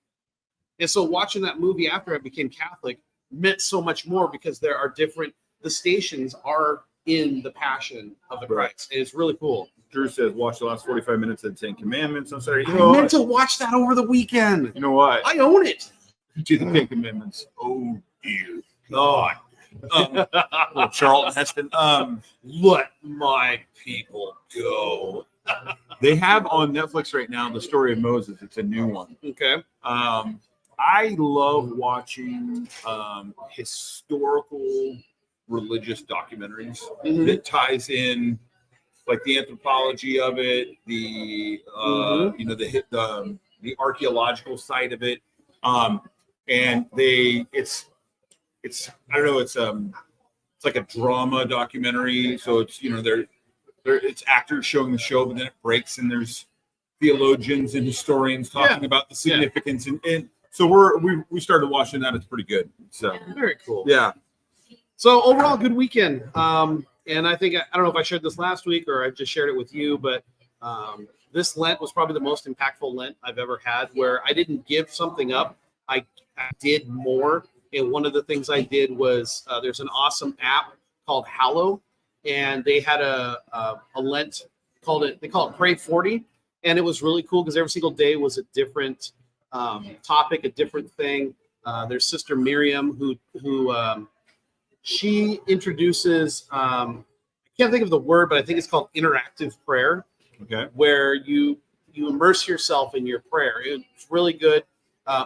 And so watching that movie after I became Catholic meant so much more because there are the stations are in the Passion of the Christ. And it's really cool. Drew says, watch the last 45 minutes of the 10 Commandments on Saturday. I meant to watch that over the weekend. You know what? I own it. To the 10 Commandments. Oh, dear God. Charlton Heston. Let my people go. They have on Netflix right now The Story of Moses. It's a new one. Okay. I love watching historical religious documentaries that ties in like the anthropology of it, the the archaeological side of it. And it's I don't know, it's like a drama documentary. So it's it's actors showing the show, but then it breaks and there's theologians and historians talking about the significance and so we started watching that. It's pretty good. So very cool. Yeah. So overall, good weekend. And I think I don't know if I shared this last week or I just shared it with you, but this Lent was probably the most impactful Lent I've ever had, where I didn't give something up. I did more. And one of the things I did was there's an awesome app called Hallow, and they had a Lent they call it Pray 40, and it was really cool because every single day was a different topic, a different thing. There's Sister Miriam who she introduces I can't think of the word, but I think it's called interactive prayer. Okay. Where you immerse yourself in your prayer. It's really good.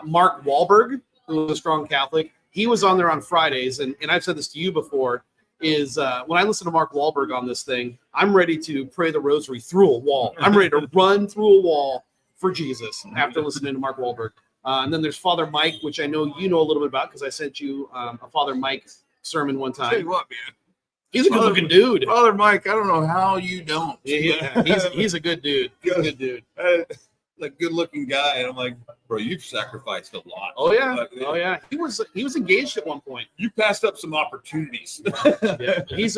Mark Wahlberg, who is a strong Catholic, he was on there on Fridays, and I've said this to you before, is when I listen to Mark Wahlberg on this thing, I'm ready to pray the rosary through a wall. I'm ready to run through a wall for Jesus after listening to Mark Wahlberg. And then there's Father Mike, which I know you know a little bit about because I sent you a Father Mike sermon one time. Tell you what, man. He's a good-looking dude. Father Mike, I don't know how you don't. Yeah, he's a good dude. He's a good dude. Like good-looking guy, and I'm like, bro, you've sacrificed a lot. Oh yeah. He was engaged at one point. You passed up some opportunities. Yeah, he's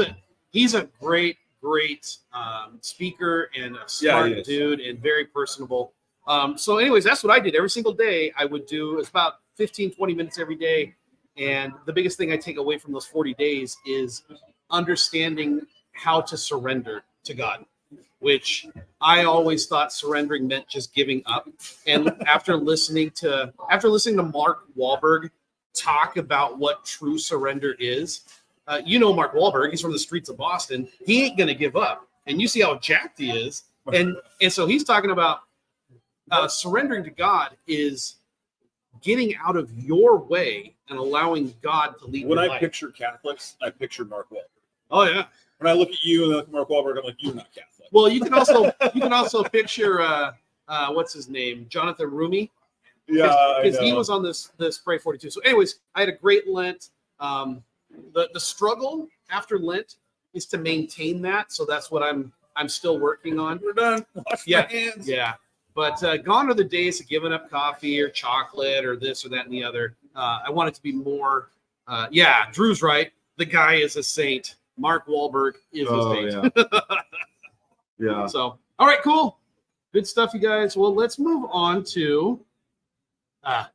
a great speaker and a smart dude and very personable. So anyways, that's what I did every single day. I would do it's about 15-20 minutes every day, and the biggest thing I take away from those 40 days is understanding how to surrender to God, which I always thought surrendering meant just giving up. And after listening to Mark Wahlberg talk about what true surrender is, Mark Wahlberg, he's from the streets of Boston. He ain't gonna give up, and you see how jacked he is. And so he's talking about surrendering to God is getting out of your way and allowing God to lead. When your I life. picture Catholics, I picture Mark Wahlberg. Oh yeah. When I look at you and look at Mark Wahlberg, I'm like, you're not Catholic. Well, you can also picture what's his name, Jonathan Rumi. Yeah, because he was on this Pray 42. So, anyways, I had a great Lent. The struggle after Lent is to maintain that. So that's what I'm still working on. We're done. Wash my hands. Yeah. But gone are the days of giving up coffee or chocolate or this or that and the other. I want it to be more. Drew's right. The guy is a saint. Mark Wahlberg is a saint. Yeah. So, all right, cool. Good stuff, you guys. Well, let's move on to a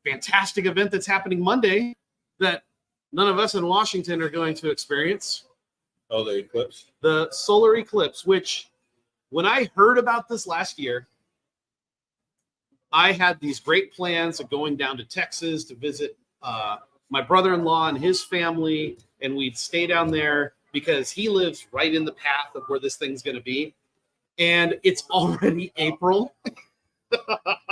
fantastic event that's happening Monday that none of us in Washington are going to experience. Oh, the eclipse? The solar eclipse, which when I heard about this last year, I had these great plans of going down to Texas to visit my brother-in-law and his family, and we'd stay down there because he lives right in the path of where this thing's going to be. And it's already April.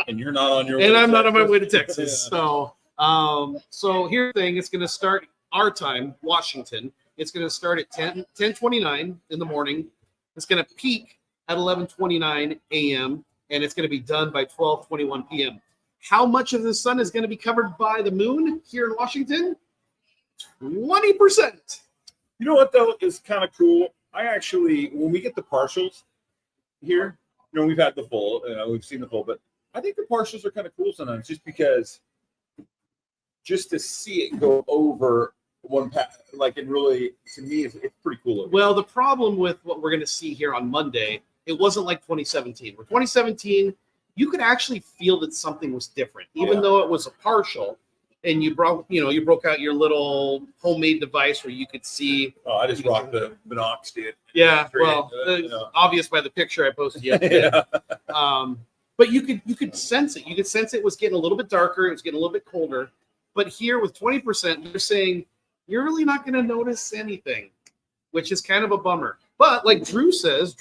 And you're not on your way and to I'm not on my Texas? way to Texas. Yeah. So here's the thing. It's going to start our time, Washington. It's going to start at 10:29 in the morning. It's going to peak at 11:29 a.m. and it's going to be done by 12:21 p.m. How much of the sun is going to be covered by the moon here in Washington? 20%. You know what, though, is kind of cool? I actually, when we get the partials here, we've had the full, we've seen the full, but I think the partials are kind of cool sometimes just because just to see it go over one path, and really, to me, it's pretty cool. Well, the problem with what we're going to see here on Monday, it wasn't like 2017. Where 2017, you could actually feel that something was different, even though it was a partial. And you broke out your little homemade device where you could see. Oh, I just rocked the Binox, dude. Yeah, well, obvious by the picture I posted yesterday. But you could sense it. You could sense it was getting a little bit darker. It was getting a little bit colder. But here with 20%, they're saying you're really not going to notice anything, which is kind of a bummer. But like Drew says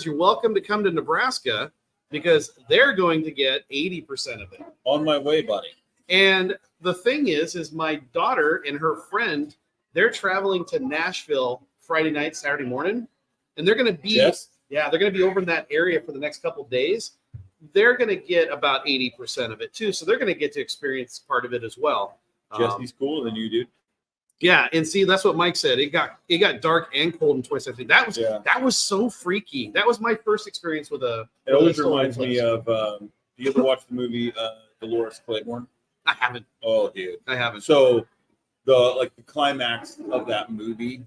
you're welcome to come to Nebraska because they're going to get 80% of it. On my way, buddy. And the thing is my daughter and her friend, they're traveling to Nashville Friday night, Saturday morning, and they're going to be they're going to be over in that area for the next couple of days. They're going to get about 80% of it too, so they're going to get to experience part of it as well. Jesse's cooler than you, dude. Yeah, and see, that's what Mike said. It got dark and cold in 2017. That was so freaky. That was my first experience with a. It always reminds me of. Do you ever watch the movie Dolores Claiborne? I haven't. Oh, dude, I haven't. So, the climax of that movie,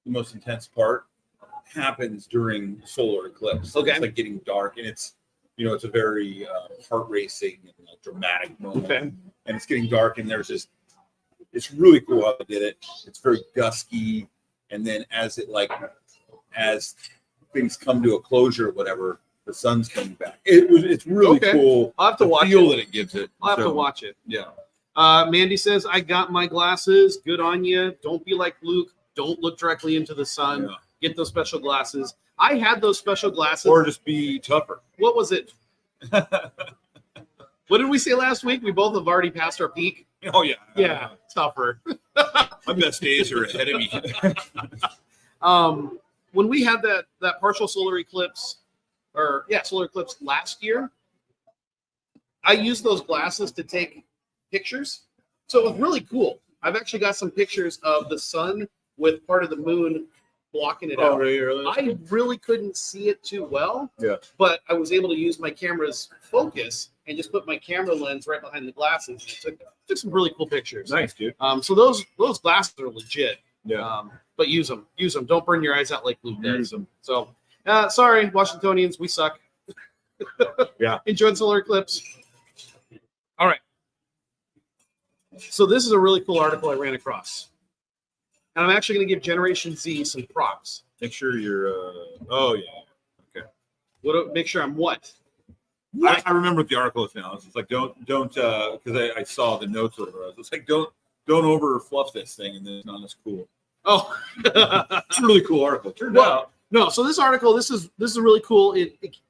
the most intense part, happens during solar eclipse. Okay. It's like getting dark, and it's it's a very heart racing and dramatic moment. Okay. And it's getting dark, and there's this. It's really cool how they did it. It's very dusky, and then as things come to a closure, or whatever, the sun's coming back. It's really cool. I'll have to watch feel it. that it gives it. I'll have to watch it. Yeah. Mandy says, "I got my glasses. Good on you. Don't be like Luke. Don't look directly into the sun. Yeah. Get those special glasses." I had those special glasses. Or just be tougher. What was it? What did we say last week? We both have already passed our peak. Oh yeah. Yeah, tougher. My best days are ahead of me. When we had that partial solar eclipse, solar eclipse last year, I used those glasses to take pictures. So it was really cool. I've actually got some pictures of the sun with part of the moon blocking it out. Really? I really couldn't see it too well. Yeah. But I was able to use my camera's focus and just put my camera lens right behind the glasses. And took some really cool pictures. Nice, dude. So those glasses are legit. Yeah. But use them. Don't burn your eyes out like Luke does. Use them. So, sorry, Washingtonians, we suck. Yeah. Enjoy the solar eclipse. All right. So this is a really cool article I ran across. And I'm actually going to give Generation Z some props. Make sure you're. Oh yeah. Okay. Make sure I'm what? I remember what the article is now. It's like don't because I saw the notes over. It's like don't over fluff this thing, and then it's not as cool. Oh, it's a really cool article. Turned out. No, so this article, this is really cool.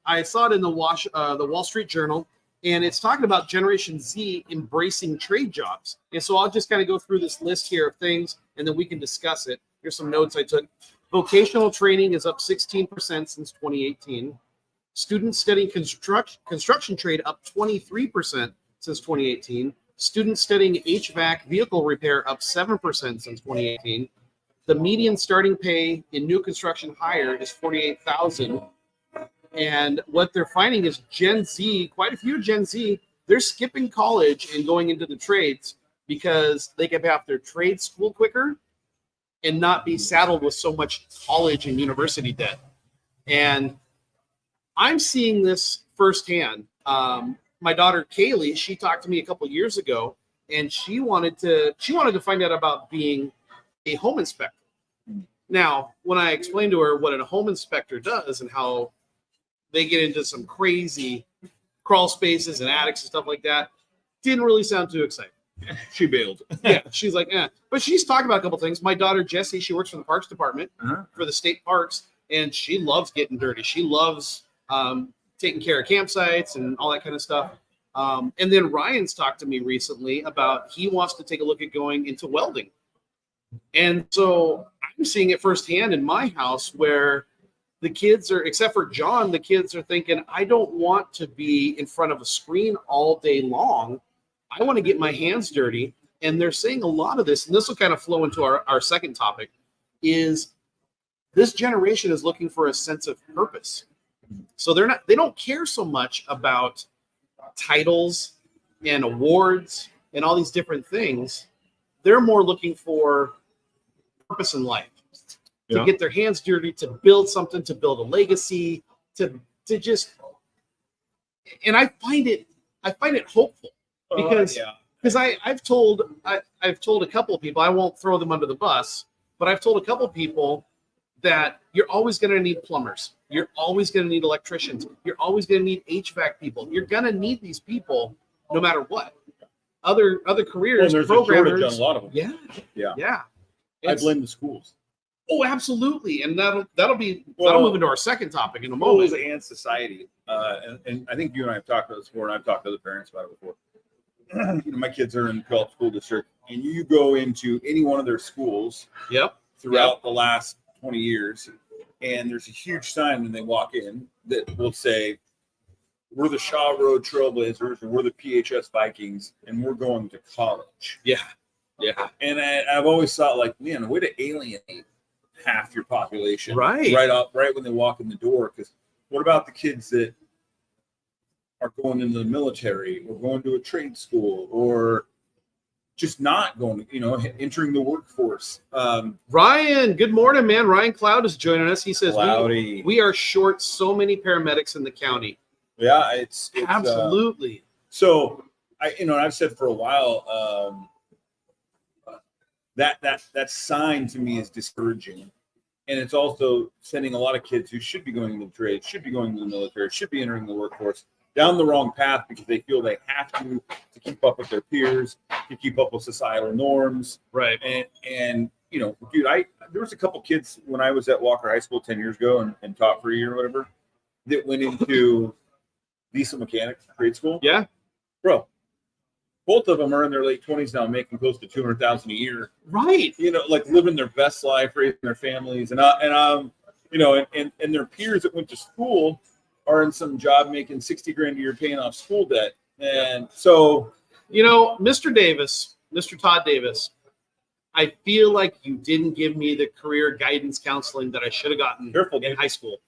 I saw it in the Wall Street Journal, and it's talking about Generation Z embracing trade jobs. And so I'll just kind of go through this list here of things, and then we can discuss it. Here's some notes I took. Vocational training is up 16% since 2018. Students studying construction trade up 23% since 2018. Students studying HVAC vehicle repair up 7% since 2018. The median starting pay in new construction hire is $48,000. And what they're finding is Gen Z, quite a few Gen Z, they're skipping college and going into the trades because they can pay off their trade school quicker and not be saddled with so much college and university debt. And I'm seeing this firsthand. My daughter Kaylee, she talked to me a couple years ago, and she wanted to find out about being a home inspector. Now, when I explained to her what a home inspector does and how they get into some crazy crawl spaces and attics and stuff like that, didn't really sound too exciting. She bailed. Yeah, she's like, eh. But she's talking about a couple things. My daughter Jessie, she works for the Parks Department for the state parks, and she loves getting dirty. She loves taking care of campsites and all that kind of stuff. And then Ryan's talked to me recently about he wants to take a look at going into welding. And so I'm seeing it firsthand in my house where the kids are, except for John, the kids are thinking, I don't want to be in front of a screen all day long. I want to get my hands dirty. And they're saying a lot of this, and this will kind of flow into our second topic, is this generation is looking for a sense of purpose. So they don't care so much about titles and awards and all these different things. They're more looking for purpose in life, to get their hands dirty, to build something, to build a legacy, to just, and I find it hopeful because I've told a couple of people, I won't throw them under the bus, but I've told a couple of people that you're always going to need plumbers. You're always going to need electricians. You're always going to need HVAC people. You're going to need these people no matter what. Other careers, there's programmers. a shortage on a lot of them. Yeah. I blame the schools. Oh, absolutely, and that'll Well, move into our second topic in a moment. Schools and society, and I think you and I have talked about this before, and I've talked to other parents about it before. My kids are in the co-op school district, and you go into any one of their schools Yep. throughout the last 20 years, and there's a huge sign when they walk in that will say, "We're the Shaw Road Trailblazers," or "We're the PHS Vikings, and we're going to college." Yeah. Yeah. And I've always thought, like, man, way to alienate half your population, Right. right when they walk in the door. Because what about the kids that are going into the military or going to a trade school or just not going, entering the workforce? Ryan, good morning, man. Ryan Cloud is joining us. He says Cloudy. we are short so many paramedics in the county. Yeah, it's Absolutely. So I've said for a while that sign to me is discouraging, and it's also sending a lot of kids who should be going into the trade, should be going to the military, should be entering the workforce down the wrong path because they feel they have to keep up with their peers, to keep up with societal norms. Right. And dude, there was a couple kids when I was at Walker High School 10 years ago and taught for a year or whatever that went into diesel mechanics trade school. Yeah. Bro, both of them are in their late 20s now, making close to $200,000 a year. Right. Like living their best life, raising their families, and their peers that went to school are in some job making $60,000 a year, paying off school debt. And so, Mr. Todd Davis, I feel like you didn't give me the career guidance counseling that I should have gotten in high school.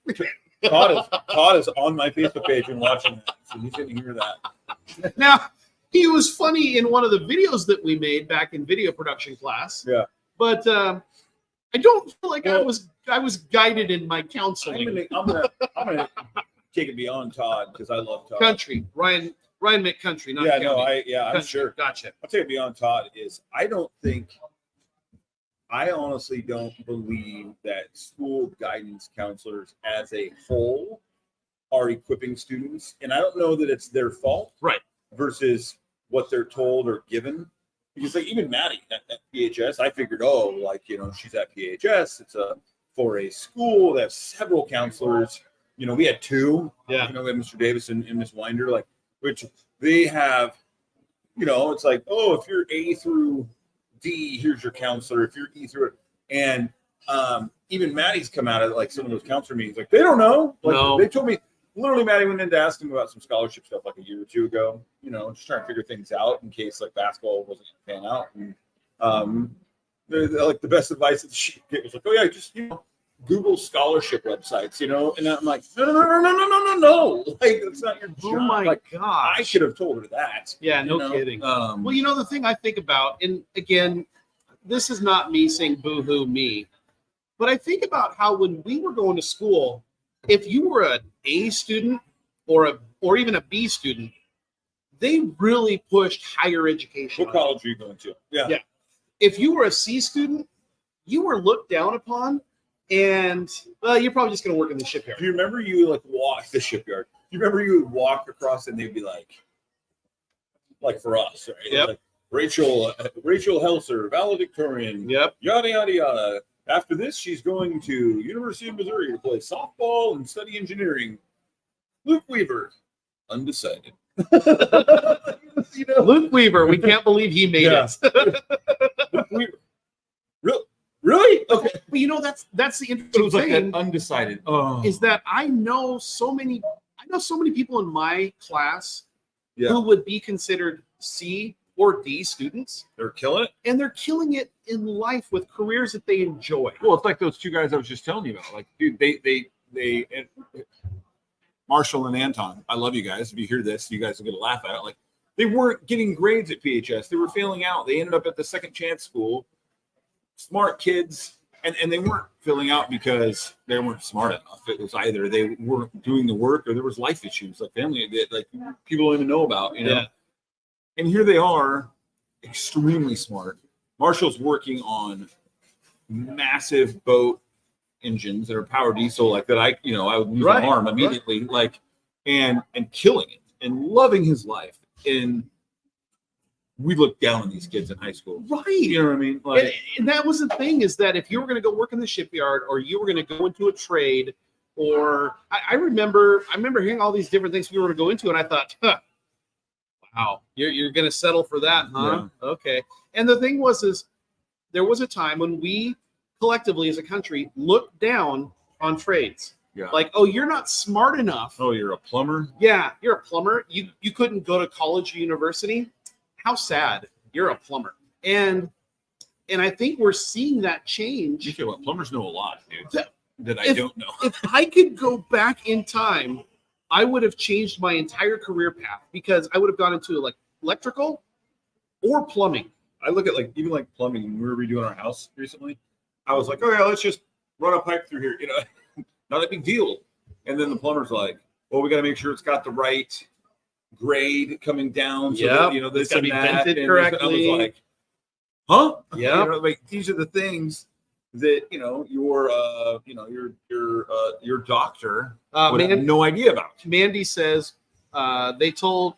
Todd is on my Facebook page and watching that, so he's going to hear that. Now, he was funny in one of the videos that we made back in video production class. Yeah, but I don't feel like I was guided in my counseling. I'm gonna take it beyond Todd because I love Todd. Country, Ryan meant country, not county. I'm Country. sure. Gotcha. I'll take it beyond Todd is I honestly don't believe that school guidance counselors as a whole are equipping students, and I don't know that it's their fault, right? Versus what they're told or given, because like even Maddie at PHS, I figured, she's at PHS. It's a 4A school. They have several counselors. We had two. Yeah. We had Mr. Davis and Miss Winder, which they have. It's like, if you're A through D, here's your counselor. If you're E through, and even Maddie's come out of some of those counselor meetings, they don't know. No. They told me. Literally, Maddie went in to ask him about some scholarship stuff a year or two ago, just trying to figure things out in case basketball wasn't going to pan out. And the best advice that she gave was just Google scholarship websites, and I'm like, no. That's not your job. Oh my gosh. I should have told her that. Yeah, no kidding. Well, the thing I think about, and again, this is not me saying boo-hoo me, but I think about how when we were going to school, if you were an A student or even a B student, they really pushed higher education. What college are you going to? Yeah. If you were a C student, you were looked down upon, and you're probably just going to work in the shipyard. Do you remember you walk the shipyard? Do you remember you would walk across and they'd be like for us, right? Yep. Rachel Helser, valedictorian. Yep. Yada yada yada. After this, she's going to University of Missouri to play softball and study engineering. Luke Weaver, undecided. Luke Weaver, we can't believe he made it. Luke Weaver. Really? Okay. But that's the interesting thing. Undecided. Is that I know so many people in my class Yeah. who would be considered C or D students. They're killing it. And they're killing it in life with careers that they enjoy. Well, it's like those two guys I was just telling you about. Like, dude, they Marshall and Anton. I love you guys. If you hear this, you guys will get a laugh at it. Like, they weren't getting grades at PHS. They were failing out. They ended up at the second chance school. Smart kids, and they weren't filling out because they weren't smart enough. It was either they weren't doing the work or there was life issues, like family that people don't even know about. Yeah. And here they are, extremely smart. Marshall's working on massive boat engines that are power diesel, that I would lose an arm immediately, and killing it and loving his life. And we looked down on these kids in high school. Right. You know what I mean? Like, And that was the thing, is that if you were going to go work in the shipyard, or you were going to go into a trade, or I remember hearing all these different things we were going to go into, and I thought, wow, you're going to settle for that, huh? Yeah. Okay. And the thing was, there was a time when we collectively as a country looked down on trades. yeah. Like, oh, you're not smart enough. Oh, you're a plumber? Yeah, you're a plumber. You couldn't go to college or university. How sad. You're a plumber. And I think we're seeing that change. Okay, well, plumbers know a lot, dude. That I don't know. If I could go back in time, I would have changed my entire career path, because I would have gone into like electrical or plumbing. I look at even like plumbing. When we were redoing our house recently, I was like, okay, let's just run a pipe through here. You know, not a big deal. And then the plumber's like, well, we got to make sure it's got the right grade coming down. So that, you know, this it's got to and be that. vented And correctly. I was like, huh? Yeah. You know, like these are the things that your doctor would have no idea about. Mandy says they told.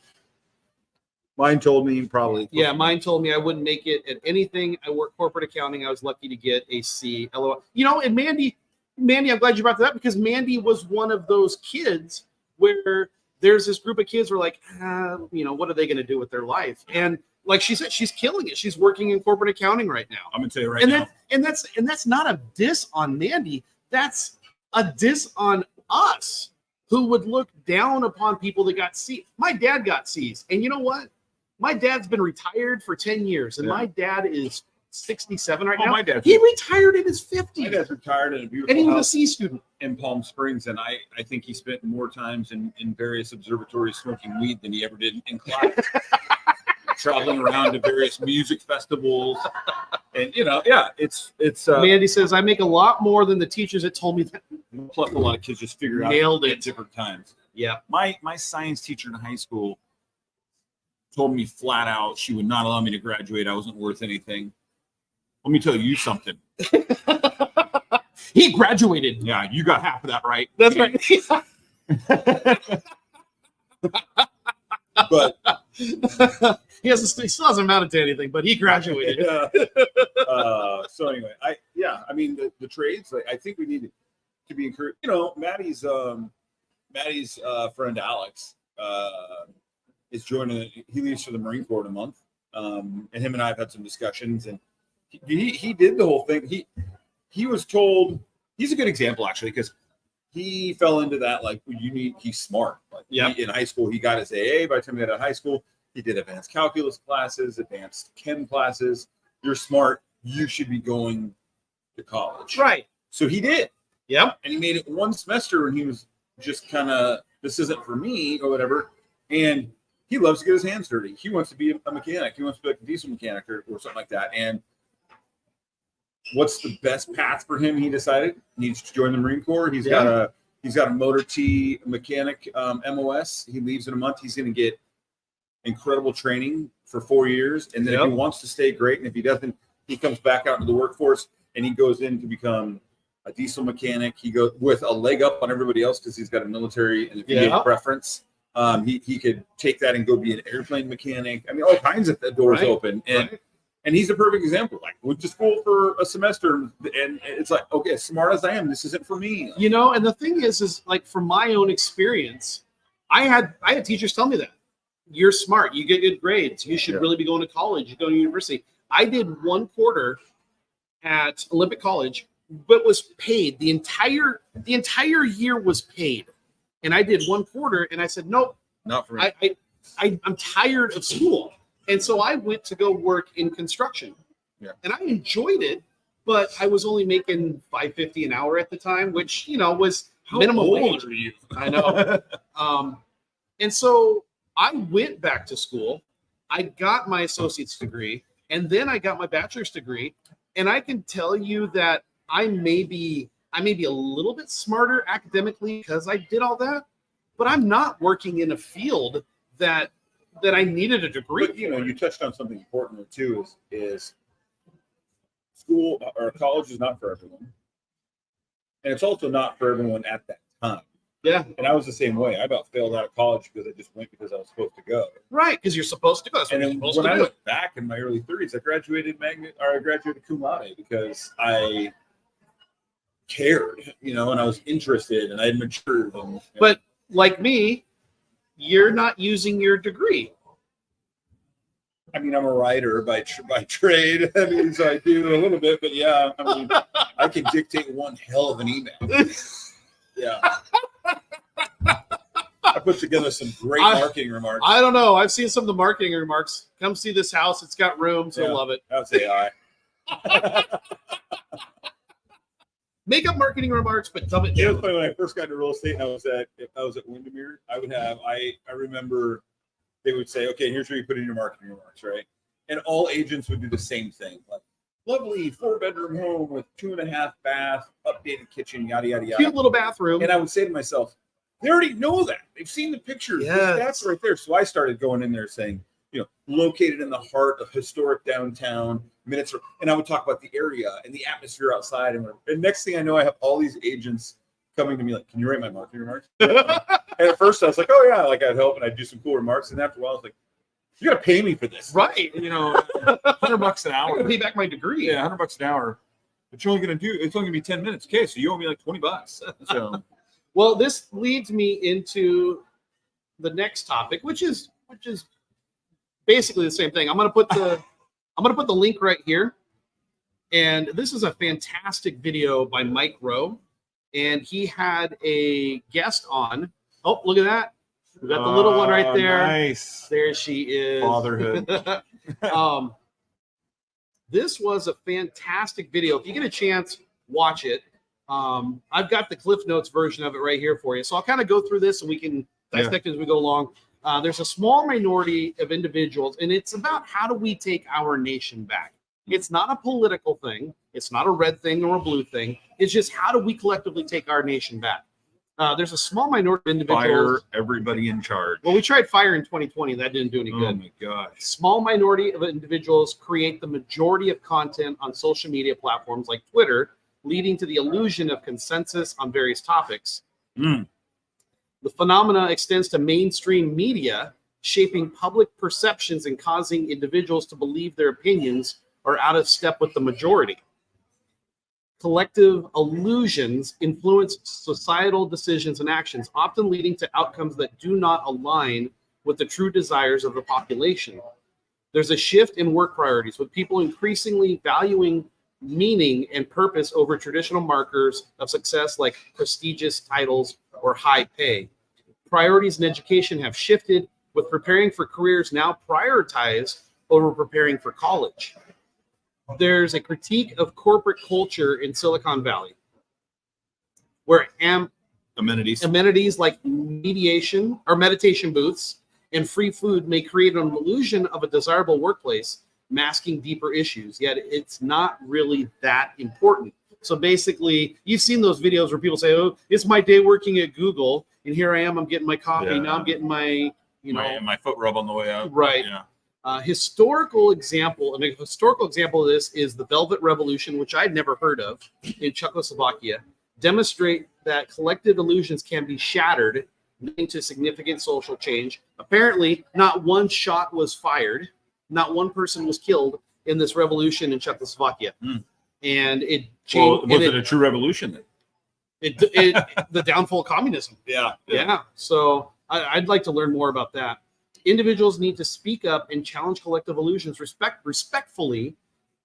Mine told me probably. Yeah, mine told me I wouldn't make it at anything. I work corporate accounting. I was lucky to get a C. LOL. You know, and Mandy, I'm glad you brought that up, because Mandy was one of those kids where there's this group of kids who are like, what are they going to do with their life? And like she said, she's killing it. She's working in corporate accounting right now. I'm gonna tell you now. And that's not a diss on Mandy. That's a diss on us, who would look down upon people that got C's. My dad got C's, and you know what? My dad's been retired for 10 years, and my dad is 67 right now. My dad. He retired in his 50s. My dad's retired in a beautiful and he was a house C student in Palm Springs, and I think he spent more times in various observatories smoking weed than he ever did in class. Traveling around to various music festivals, and it's. Mandy says, I make a lot more than the teachers that told me that. Plus, a lot of kids just figure out Nailed it at different times. Yeah. My science teacher in high school told me flat out she would not allow me to graduate. I wasn't worth anything. Let me tell you something. He graduated. Yeah, you got half of that right. That's right. But he still hasn't amounted to anything, but he graduated. So anyway, I mean the trades. I think we need to be encouraged. You know, Maddie's friend Alex is joining. He leaves for the Marine Corps in a month, and him and I have had some discussions, and he did the whole thing. He was told he's a good example actually, because he fell into that, like, he's smart. Like, in high school, he got his AA. By the time he got out of high school, he did advanced calculus classes, advanced chem classes. You're smart. You should be going to college. Right. So he did. Yep. And he made it one semester, and he was just kind of, this isn't for me or whatever. And he loves to get his hands dirty. He wants to be a mechanic. He wants to be like a diesel mechanic or something like that. And what's the best path for him? He decided he needs to join the Marine Corps. He's got a motor T mechanic MOS. He leaves in a month. He's going to get incredible training for 4 years, and then if he wants to stay, great. And if he doesn't, he comes back out into the workforce and he goes in to become a diesel mechanic. He goes with a leg up on everybody else because he's got a military and a preference. He could take that and go be an airplane mechanic. I mean, all kinds of doors open. And he's a perfect example. Like, went to school for a semester, and it's like, okay, as smart as I am, this isn't for me. You know, and the thing is like, from my own experience, I had teachers tell me that you're smart, you get good grades, you should really be going to college, you go to university. I did 1 quarter at Olympic College, but was paid the entire year was paid, and I did 1 quarter, and I said, nope, not for me. I'm tired of school. And so I went to go work in construction, and I enjoyed it, but I was only making $5.50 an hour at the time, which, was minimum wage. Are you? I know. And so I went back to school. I got my associate's degree, and then I got my bachelor's degree. And I can tell you that I may be a little bit smarter academically because I did all that, but I'm not working in a field that I needed a degree. But, you touched on something important too, is school or college is not for everyone. And it's also not for everyone at that time. Yeah. And I was the same way. I about failed out of college because I just went because I was supposed to go. Right, because you're supposed to go. That's what And you're then supposed when to I do. look back in my early 30s, I graduated cum laude because I cared, and I was interested and I had matured. But like me, you're not using your degree. I mean, I'm a writer by trade. I mean, so I do a little bit, but yeah, I mean, I can dictate one hell of an email. Yeah. I put together some great marketing remarks. I don't know. I've seen some of the marketing remarks. Come see this house. It's got rooms. You'll love it. That was AI. Make up marketing remarks, but dumb it It was down. funny when I first got into real estate and I was at Windermere. I remember they would say, okay, here's where you put in your marketing remarks, right? And all agents would do the same thing. Like, lovely 4-bedroom home with 2.5 bath, updated kitchen, yada, yada, yada. Cute little bathroom. And I would say to myself, they already know that. They've seen the pictures. Yes. That's right there. So I started going in there saying, located in the heart of historic downtown, and I would talk about the area and the atmosphere outside. And next thing I know, I have all these agents coming to me like, can you write my marketing remarks? And at first I was like, oh yeah, like I'd help and I'd do some cool remarks. And after a while I was like, you got to pay me for this. Right. $100 an hour. Pay back my degree. Yeah, $100 an hour. But it's only going to be 10 minutes. Okay, so you owe me like $20. So, well, this leads me into the next topic, which is basically the same thing. I'm gonna put the link right here, and this is a fantastic video by Mike Rowe, and he had a guest on. Oh, look at that! We got the little one right there. Nice. There she is. Fatherhood. This was a fantastic video. If you get a chance, watch it. I've got the Cliff Notes version of it right here for you. So I'll kind of go through this and we can dissect it as we go along. There's a small minority of individuals, and it's about how do we take our nation back. It's not a political thing. It's not a red thing or a blue thing. It's just how do we collectively take our nation back. There's a small minority of individuals. Fire everybody in charge. Well, we tried fire in 2020. That didn't do any good. Oh my gosh. Small minority of individuals create the majority of content on social media platforms like Twitter, leading to the illusion of consensus on various topics. The phenomena extends to mainstream media, shaping public perceptions and causing individuals to believe their opinions are out of step with the majority. Collective illusions influence societal decisions and actions, often leading to outcomes that do not align with the true desires of the population. There's a shift in work priorities, with people increasingly valuing meaning and purpose over traditional markers of success like prestigious titles or high pay. Priorities in education have shifted, with preparing for careers now prioritized over preparing for college. There's a critique of corporate culture in Silicon Valley, where amenities like meditation booths and free food may create an illusion of a desirable workplace, masking deeper issues, yet it's not really that important. So basically, you've seen those videos where people say, oh, it's my day working at Google, and here I am, I'm getting my coffee, Yeah. now I'm getting my, my foot rub on the way out. Right. Yeah. Historical example of this is the Velvet Revolution, which I'd never heard of, in Czechoslovakia, demonstrate that collective illusions can be shattered, leading to significant social change. Apparently, not one shot was fired, not one person was killed in this revolution in Czechoslovakia. And it changed. Well, was it a true revolution then? The downfall of communism. Yeah. So I'd like to learn more about that. Individuals need to speak up and challenge collective illusions respectfully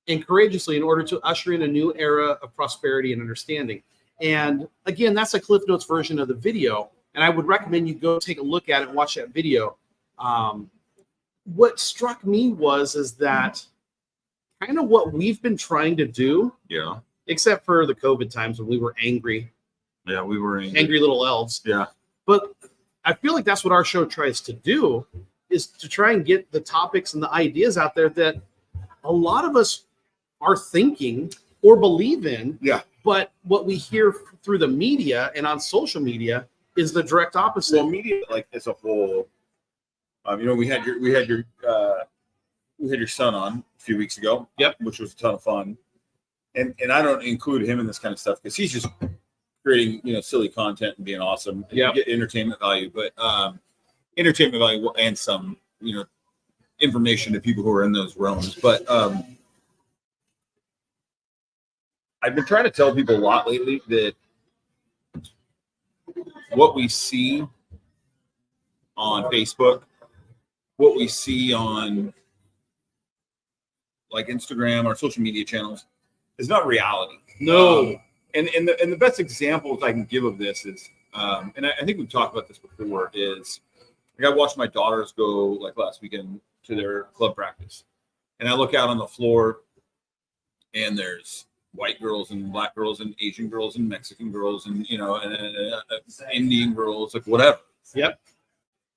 and courageously in order to usher in a new era of prosperity and understanding. And again, that's a Cliff Notes version of the video. And I would recommend you go take a look at it and watch that video. What struck me is that kind of what we've been trying to do, except for the COVID times when we were angry. Yeah, we were angry little elves. Yeah. But I feel like that's what our show tries to do, is to try and get the topics and the ideas out there that a lot of us are thinking or believe in. Yeah. But what we hear through the media and on social media is the direct opposite. Well, media, like as a whole, we had your son on a few weeks ago. Yep. Which was a ton of fun. And I don't include him in this kind of stuff because he's just creating, silly content and being awesome. And Yep. you get entertainment value, but entertainment value and some, information to people who are in those realms. But I've been trying to tell people a lot lately that what we see on Facebook, what we see on like Instagram or social media channels is not reality. No. And the best examples I can give of this is, and I think we've talked about this before, is like I watched my daughters go like last weekend to their club practice. And I look out on the floor and there's white girls and black girls and Asian girls and Mexican girls and, Indian girls, like whatever. Yep.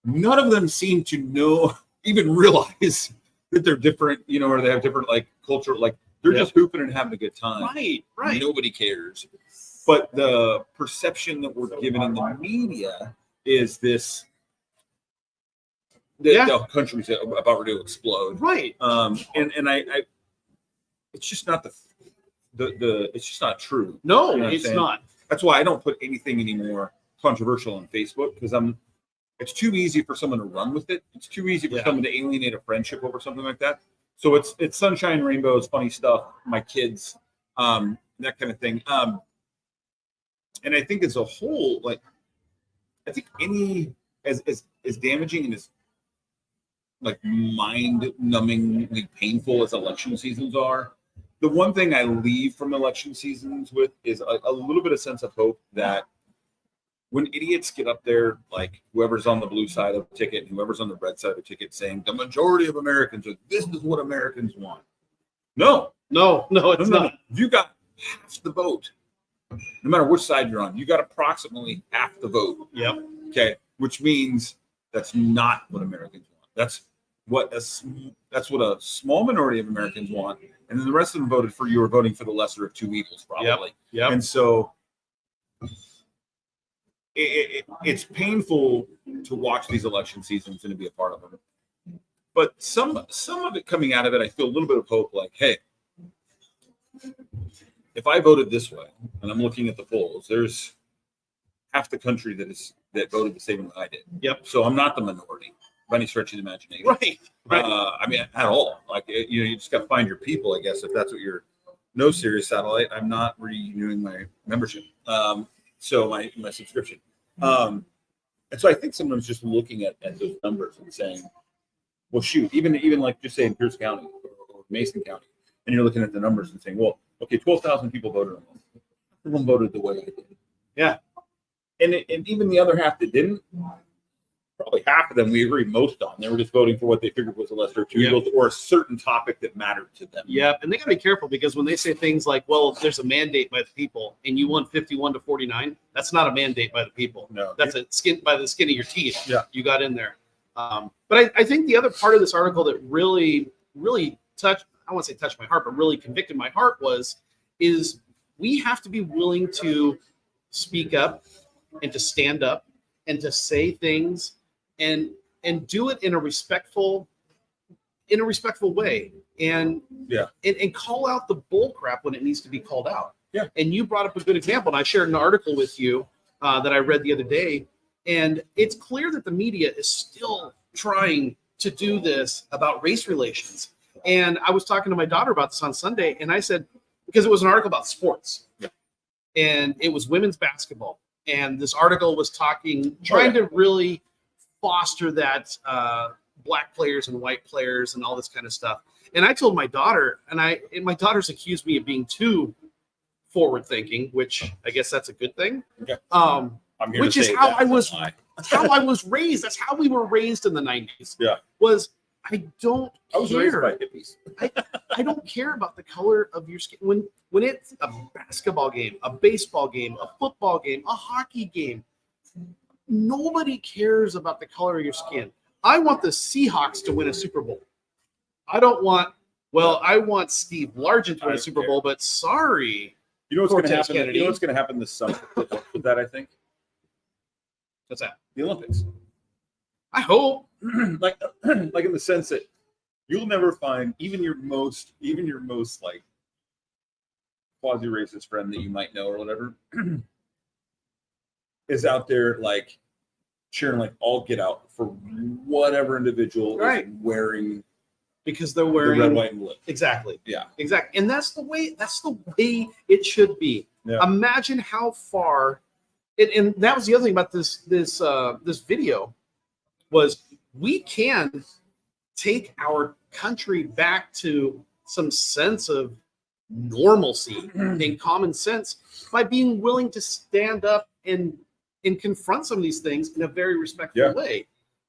None of them seem to know, even realize that they're different, or they have different like culture. Like they're just hooping and having a good time. Right. Nobody cares. But the perception that we're given in the media is this, the country's about to explode. Right. And I it's just not it's just not true. No, You know what I'm it's saying? not. That's why I don't put anything anymore controversial on Facebook, because it's too easy for someone to run with it. It's too easy for someone to alienate a friendship over something like that. So it's sunshine, rainbows, funny stuff, my kids, that kind of thing. And I think as a whole, like I think any as damaging and as like mind-numbingly painful as election seasons are, the one thing I leave from election seasons with is a little bit of sense of hope that when idiots get up there, like whoever's on the blue side of the ticket, and whoever's on the red side of the ticket, saying the majority of Americans, this is what Americans want. No, it's not. You got half the vote. No matter which side you're on, you got approximately half the vote. Yep. Okay, which means that's not what Americans want. That's what a small minority of Americans want, and then the rest of them voted for you or voting for the lesser of two evils, probably. Yep. And so it's painful to watch these election seasons and to be a part of them. But some of it coming out of it, I feel a little bit of hope. Like, hey, if I voted this way, and I'm looking at the polls, there's half the country that voted the same way I did. Yep. So I'm not the minority by any stretch of the imagination. Right. I mean, at all. Like, you just got to find your people, I guess, if that's what you're. No, Sirius Satellite. I'm not renewing my membership. So my subscription. And so I think sometimes just looking at those numbers and saying, well, shoot, even like just say in Pierce County or Mason County, and you're looking at the numbers and saying, well, okay, 12,000 people voted on this. Everyone voted the way I did. Yeah. And even the other half that didn't, probably half of them we agree most on. They were just voting for what they figured was a lesser of two evils or a certain topic that mattered to them. Yeah, and they got to be careful because when they say things like, well, there's a mandate by the people and you won 51-49, that's not a mandate by the people. No. That's by the skin of your teeth. Yeah. You got in there. But I think the other part of this article that really, really touched, I won't say touched my heart, but really convicted my heart is we have to be willing to speak up and to stand up and to say things and do it in a respectful way and call out the bull crap when it needs to be called out. Yeah. And you brought up a good example, and I shared an article with you that I read the other day, and it's clear that the media is still trying to do this about race relations. And I was talking to my daughter about this on Sunday, and I said, because it was an article about sports, and it was women's basketball, and this article was trying to really foster that black players and white players and all this kind of stuff. And I told my daughter, and my daughter's accused me of being too forward thinking, which I guess that's a good thing. Okay. Which is how I was raised. That's how we were raised in the 90s. Yeah. I was raised by hippies. I don't care about the color of your skin. When it's a basketball game, a baseball game, a football game, a hockey game, nobody cares about the color of your skin. I want the Seahawks to win a Super Bowl. I want Steve Largent to win a Super Bowl, but sorry. You know what's going to Cortez happen? Kennedy. You know what's going to happen this summer with that, I think? What's that? The Olympics. I hope. like in the sense that you'll never find even your most like quasi-racist friend that you might know or whatever is out there like sharing like all get out for whatever individual is wearing, because they're wearing the red, white, and blue. Exactly. Yeah. Exactly. And that's the way it should be. Yeah. Imagine how far, and that was the other thing about this video, was we can take our country back to some sense of normalcy and common sense by being willing to stand up and confront some of these things in a very respectful way.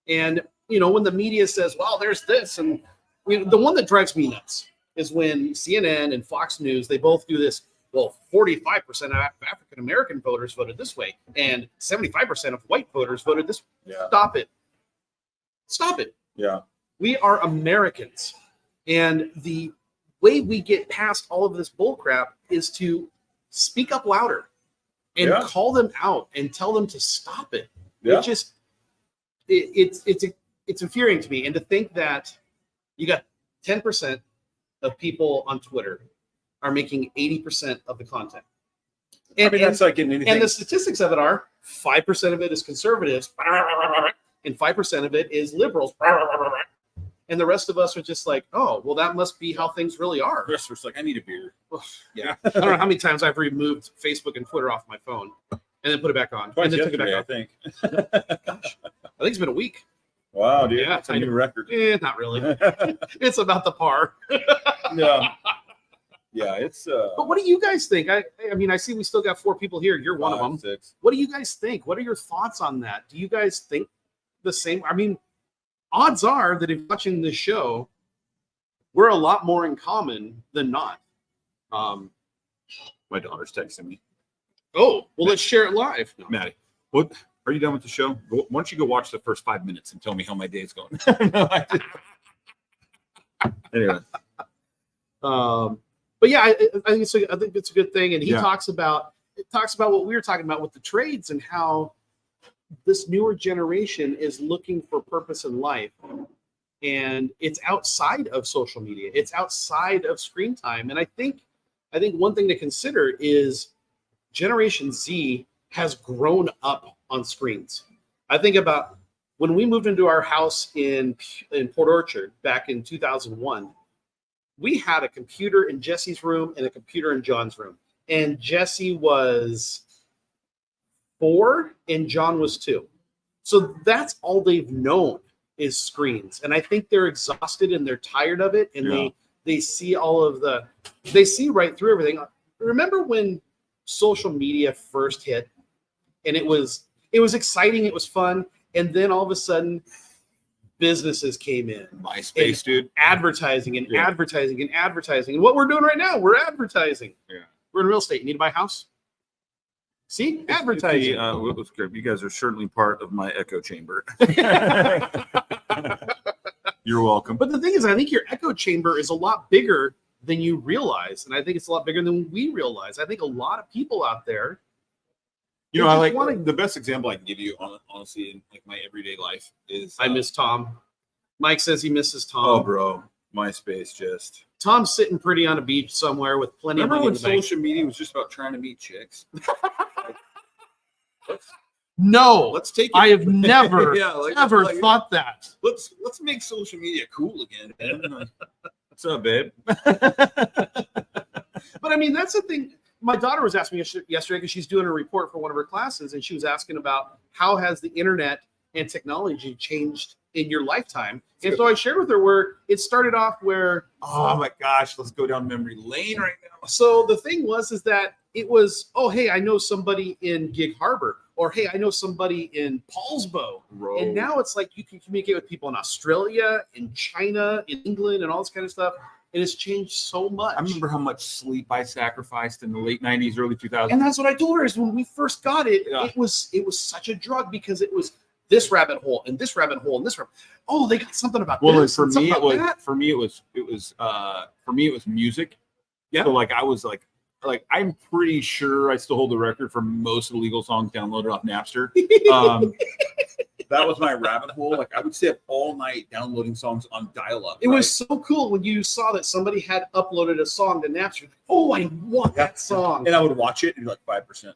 And when the media says, well, there's this, and the one that drives me nuts is when CNN and Fox News, they both do this. Well, 45% of African American voters voted this way, and 75% of white voters voted this way. Yeah. Stop it. Yeah. We are Americans, and the way we get past all of this bullcrap is to speak up louder and call them out and tell them to stop it. Yeah. It's infuriating to me, and to think that you got 10% of people on Twitter are making 80% of the content. And, that's like in anything. And the statistics of it are 5% of it is conservatives, and 5% of it is liberals. And the rest of us are just like, oh, well, that must be how things really are. The rest of us like, I need a beer. Yeah. I don't know how many times I've removed Facebook and Twitter off my phone and then put it back on. Twice and then took it back I on. think. Gosh, I think it's been a week. Wow, dude. Yeah, That's a new record. Not really. It's about the par. Yeah. Yeah, it's But what do you guys think? I mean, I see we still got 4 people here. You're one of them. 6. What do you guys think? What are your thoughts on that? Do you guys think the same? I mean, odds are that if you're watching this show, we're a lot more in common than not. My daughter's texting me. Oh, well, let's share it live. No. Maddie, what? Are you done with the show? Why don't you go watch the first 5 minutes and tell me how my day's going? Anyway. But yeah, I think it's a good thing. And he talks about what we were talking about with the trades and how this newer generation is looking for purpose in life. And it's outside of social media. It's outside of screen time. And I think one thing to consider is Generation Z has grown up on screens. I think about when we moved into our house in Port Orchard back in 2001, we had a computer in Jesse's room and a computer in John's room. And Jesse was 4 and John was 2. So that's all they've known is screens. And I think they're exhausted and they're tired of it. And they see they see right through everything. Remember when social media first hit and it was exciting, it was fun. And then all of a sudden businesses came in. MySpace, dude. Advertising and advertising and advertising. And what we're doing right now, we're advertising. Yeah. We're in real estate. You need to buy a house? See? Advertising. What's good? You guys are certainly part of my echo chamber. You're welcome. But the thing is, I think your echo chamber is a lot bigger than you realize. And I think it's a lot bigger than we realize. I think a lot of people out there. You know, I like the best example I can give you, honestly, in like my everyday life is I miss Tom. Mike says he misses Tom. Oh, bro, MySpace just. Tom's sitting pretty on a beach somewhere with plenty of money in the bank. Remember when social media was just about trying to meet chicks? No, let's take it. I have never, ever thought that. Let's make social media cool again. What's up, babe? But I mean, that's the thing. My daughter was asking me yesterday because she's doing a report for one of her classes, and she was asking about how has the internet and technology changed in your lifetime. And so I shared with her where it started off where, oh my gosh, let's go down memory lane right now. So the thing was that it was, oh, hey, I know somebody in Gig Harbor, or hey, I know somebody in Paulsbo. Bro. And now it's like you can communicate with people in Australia, in China, in England, and all this kind of stuff. It has changed so much. I remember how much sleep I sacrificed in the late 90s, early 2000s. And that's what I told her is when we first got it, it was such a drug because it was this rabbit hole and this rabbit hole and this rabbit. Oh, they got something about this. For me, it was music. Yeah. So like I was like I'm pretty sure I still hold the record for most of the legal songs downloaded off Napster. That was my rabbit hole. Like I would stay up all night downloading songs on dial-up. It was so cool when you saw that somebody had uploaded a song to Napster. Oh, I want that song. And I would watch it and be like 5%.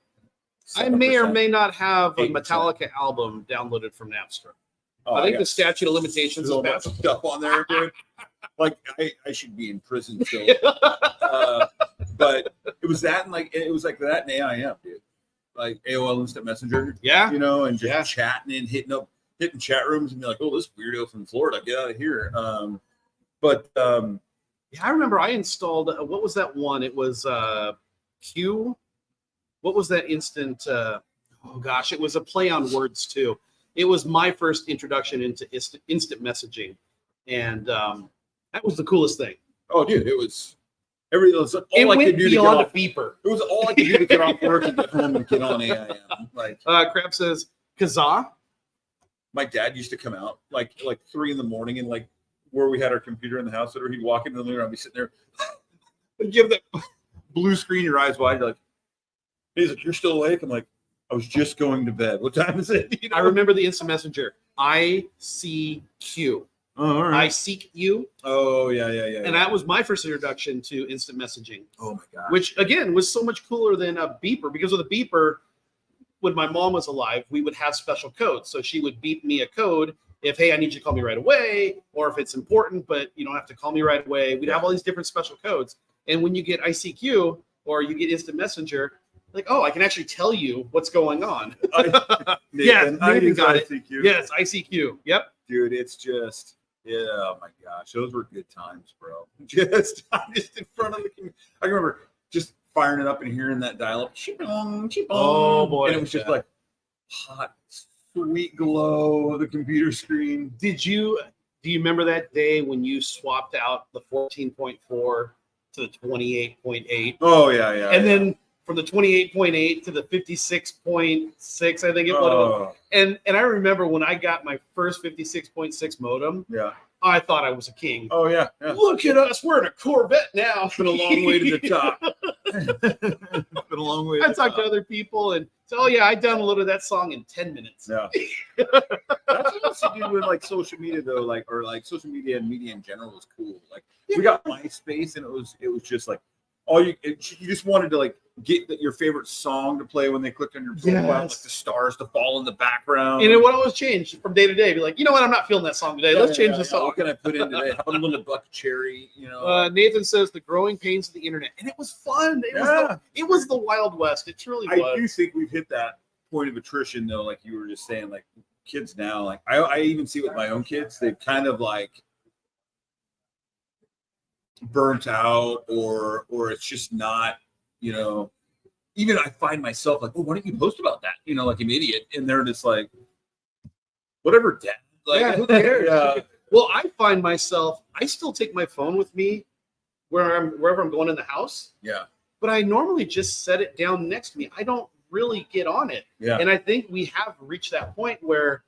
I may or 7%. may not have a 8%. Metallica album downloaded from Napster. Oh, I think got the statute of limitations is so much passed. stuff on there, dude. Like I should be in prison still. But it was that and it was like that in AIM, dude. Like AOL Instant Messenger. Yeah. You know, and just chatting and hitting chat rooms and be like, oh, this weirdo from Florida, get out of here. Yeah, I remember I installed what was that one? It was Q. What was that instant? Oh gosh, it was a play on words too. It was my first introduction into instant messaging, and that was the coolest thing. Oh, dude, it was everything. It was all It I went could do to get beyond a off. beeper. It was all I could do to get off work and get home and get on AIM. Like Crab says, Kazaa. my dad used to come out like 3 a.m. and like where we had our computer in the house, or he'd walk into the living room, I'd be sitting there, and give that blue screen, your eyes wide, you're like, he's like, you're still awake? I'm like, I was just going to bed. What time is it? You know? I remember the instant messenger. ICQ. Oh, all right. I seek you. Oh, yeah. And that was my first introduction to instant messaging. Oh my god. Which again was so much cooler than a beeper, because with a beeper, when my mom was alive, we would have special codes. So she would beep me a code if, hey, I need you to call me right away, or if it's important, but you don't have to call me right away. We'd have all these different special codes. And when you get ICQ or you get instant messenger, like, oh, I can actually tell you what's going on. Nathan got it. ICQ. Yes, ICQ. Yep. Dude, it's just, yeah, oh my gosh, those were good times, bro. Just in front of the computer. I remember just firing it up and hearing that dial-up. Oh boy. And it was just like hot, sweet glow of the computer screen. Do you remember that day when you swapped out the 14.4 to the 28.8? Oh yeah. And then from the 28.8 to the 56.6, I think it was. And I remember when I got my first 56.6 modem, I thought I was a king. Oh yeah. Look at us, we're in a Corvette now. It's been a long way to the top. It's been a long way. I talked to other people and said, oh yeah, I downloaded that song in 10 minutes. Yeah. That's what to do with like social media though, or social media and media in general was cool. Like we got MySpace and it was just like you just wanted to like get your favorite song to play when they clicked on your profile, like the stars to fall in the background. And it would always change from day to day. Be like, you know what? I'm not feeling that song today. Let's change the song. What can I put in today? How about a little buck cherry? You know. Nathan says the growing pains of the internet, and it was fun. It was the Wild West. It truly was. I do think we've hit that point of attrition, though. Like you were just saying, like kids now. Like I even see with my own kids, they've kind of like burnt out, or it's just not, you know. Even I find myself like, oh, why don't you post about that? You know, like an idiot. And they're just like, whatever, dad. Like, who cares? Well, I find myself, I still take my phone with me wherever I'm going in the house. Yeah. But I normally just set it down next to me. I don't really get on it. Yeah. And I think we have reached that point where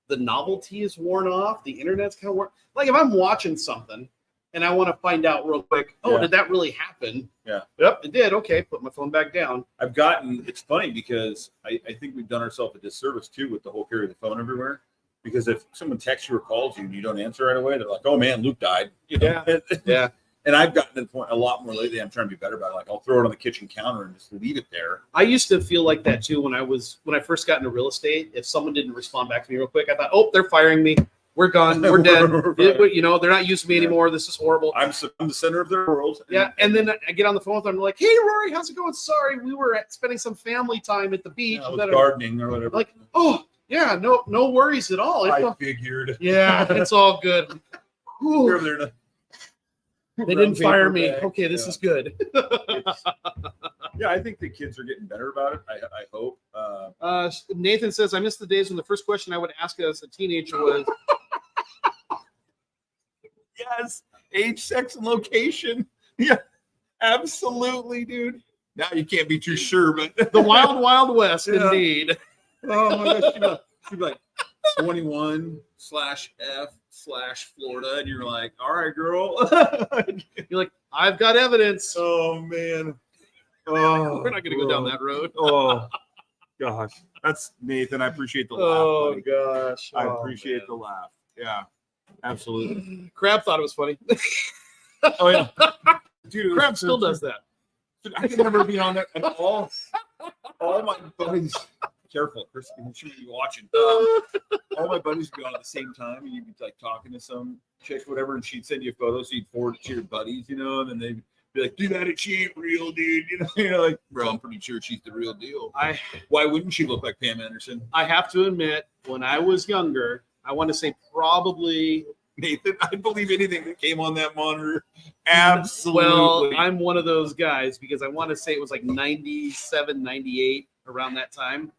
the novelty is worn off. The internet's kind of worn. Like if I'm watching something and I want to find out real quick, did that really happen? Yeah. Yep, it did. Okay, put my phone back down. It's funny because I think we've done ourselves a disservice too with the whole carry the phone everywhere. Because if someone texts you or calls you and you don't answer right away, they're like, oh man, Luke died. You know? Yeah. And I've gotten to the point a lot more lately. I'm trying to be better about it. Like I'll throw it on the kitchen counter and just leave it there. I used to feel like that too when I first got into real estate. If someone didn't respond back to me real quick, I thought, oh, they're firing me. We're gone. We're dead. You know, they're not using me anymore. This is horrible. I'm the center of their world. And then I get on the phone with them. I'm like, hey, Rory, how's it going? Sorry, we were spending some family time at the beach. Gardening or whatever. Like, oh, yeah, no worries at all. I figured. Yeah, it's all good. They didn't fire me. Okay, this is good. Yeah, I think the kids are getting better about it. I hope. Nathan says, I miss the days when the first question I would ask as a teenager was, yes, age, sex, and location. Yeah, absolutely, dude. Now you can't be too sure, but the wild, wild west, indeed. Oh my gosh, she'd be like 21/F/Florida, and you're like, all right, girl. You're like, I've got evidence. Oh man. Oh, we're not going to go down that road. Oh gosh, that's Nathan. I appreciate the laugh. Oh buddy. gosh, I appreciate the laugh. Yeah, absolutely. Crab thought it was funny. Oh yeah, dude. Crab still does that. Dude, I could never be on there at all. all my buddies. Careful, Chris. I'm sure you're watching. All my buddies would be on at the same time, and you'd be like talking to some chick, whatever, and she'd send you a photo, so you'd forward it to your buddies, and then they'd be like, "Do that, she ain't real, dude." You're like, "Bro, I'm pretty sure she's the real deal." Why wouldn't she look like Pam Anderson? I have to admit, when I was younger, I want to say probably Nathan. I'd believe anything that came on that monitor. Absolutely. Well, I'm one of those guys because I want to say it was like 97, 98 around that time.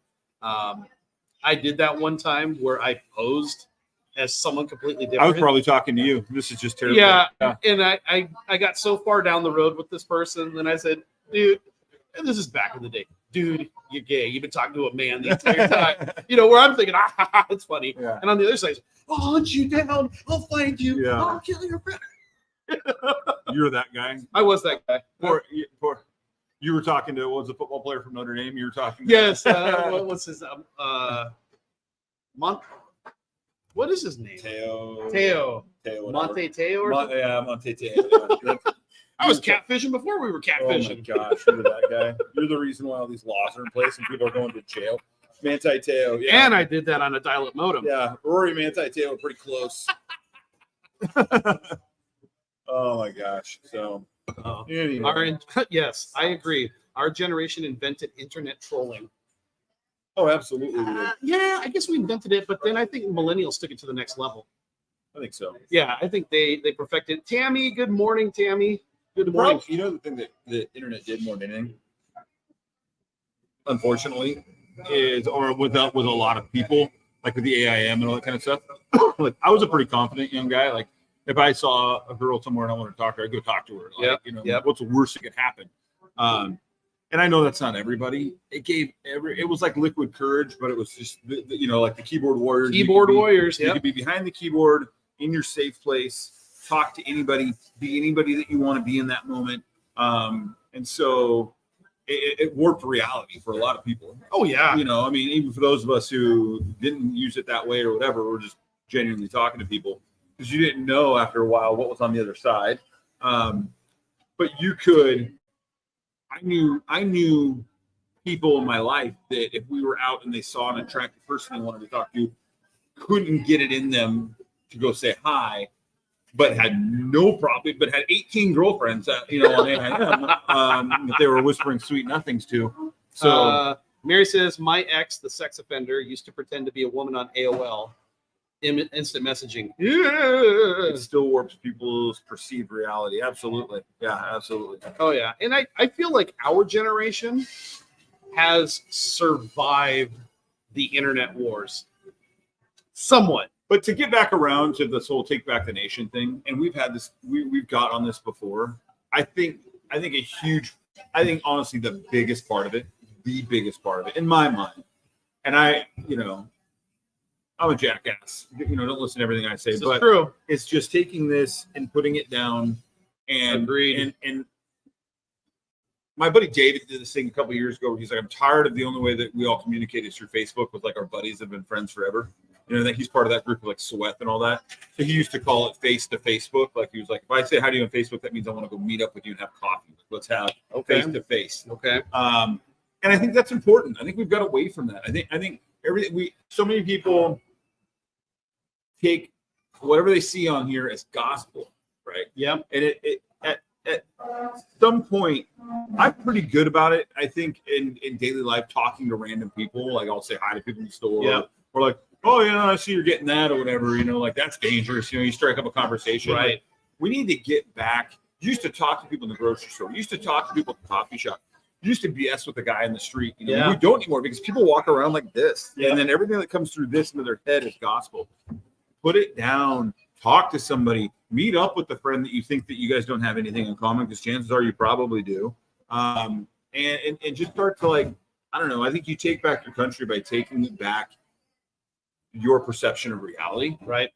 I did that one time where I posed as someone completely different. I was probably talking to you. This is just terrible. Yeah. And I got so far down the road with this person, and I said, dude, and this is back in the day, dude, you're gay. You've been talking to a man the entire time. Where I'm thinking, it's funny. Yeah. And on the other side, I'll hunt you down. I'll find you. Yeah. I'll kill your friend. You're that guy. I was that guy. Poor. You were talking to, what was a football player from Notre Dame? You were talking to? Yes. What's his what is his name? Teo. Monte Teo or something? Yeah, Monte Teo. I was catfishing before we were catfishing. Oh my gosh, you're that guy. You're the reason why all these laws are in place and people are going to jail. Manti Teo. Yeah. And I did that on a dial-up modem. Yeah, Rory and Manti Teo were pretty close. Oh my gosh. So anyway. Yes, I agree. Our generation invented internet trolling. Oh, absolutely. Yeah, I guess we invented it, but then I think millennials took it to the next level. I think so. Yeah, I think they perfected. Tammy, good morning, Tammy. Good morning. The thing that the internet did more than anything, unfortunately, is with a lot of people, like with the AIM and all that kind of stuff. Like, I was a pretty confident young guy. Like, if I saw a girl somewhere and I wanted to talk to her, I'd go talk to her. Like, what's the worst that could happen? And I know that's not everybody. It was like liquid courage, but it was just like the keyboard warriors. You could be behind the keyboard in your safe place, talk to anybody, be anybody that you want to be in that moment. And so it warped reality for a lot of people. Oh yeah. Even for those of us who didn't use it that way or whatever, we're just genuinely talking to people because you didn't know after a while what was on the other side. But you could. I knew people in my life that if we were out and they saw an attractive person they wanted to talk to, couldn't get it in them to go say hi, but had no problem, but had 18 girlfriends, on AIM, that they were whispering sweet nothings to. So Mary says, my ex, the sex offender, used to pretend to be a woman on AOL. Instant messaging. Yeah. It still warps people's perceived reality. Absolutely. Yeah, absolutely. Oh, yeah. And I feel like our generation has survived the internet wars. Honestly. But to get back around to this whole take back the nation thing, and we've had this, we've got on this before. I think honestly the biggest part of it in my mind, and I'm a jackass. Don't listen to everything I say. But true. It's just taking this and putting it down. And agreed. And my buddy David did this thing a couple of years ago. Where he's like, I'm tired of the only way that we all communicate is through Facebook with like our buddies that have been friends forever. That he's part of that group of like Sweat and all that. So he used to call it face to Facebook. Like he was like, if I say hi to you on Facebook, that means I want to go meet up with you and have coffee. Let's have face to face. Okay. And I think that's important. I think we've got away from that. I think so many people take whatever they see on here as gospel, right? Yeah. And at some point, I'm pretty good about it. I think in daily life, talking to random people, like I'll say hi to people in the store, or like, oh yeah, I see you're getting that or whatever. Like that's dangerous. You strike up a conversation. Right. Like, we need to get back. You used to talk to people in the grocery store. You used to talk to people at the coffee shop. You used to BS with the guy in the street. We don't anymore because people walk around like this, and then everything that comes through this into their head is gospel. Put it down. Talk to somebody. Meet up with the friend that you think that you guys don't have anything in common, because chances are you probably do. And just start to I don't know. I think you take back your country by taking back your perception of reality, right?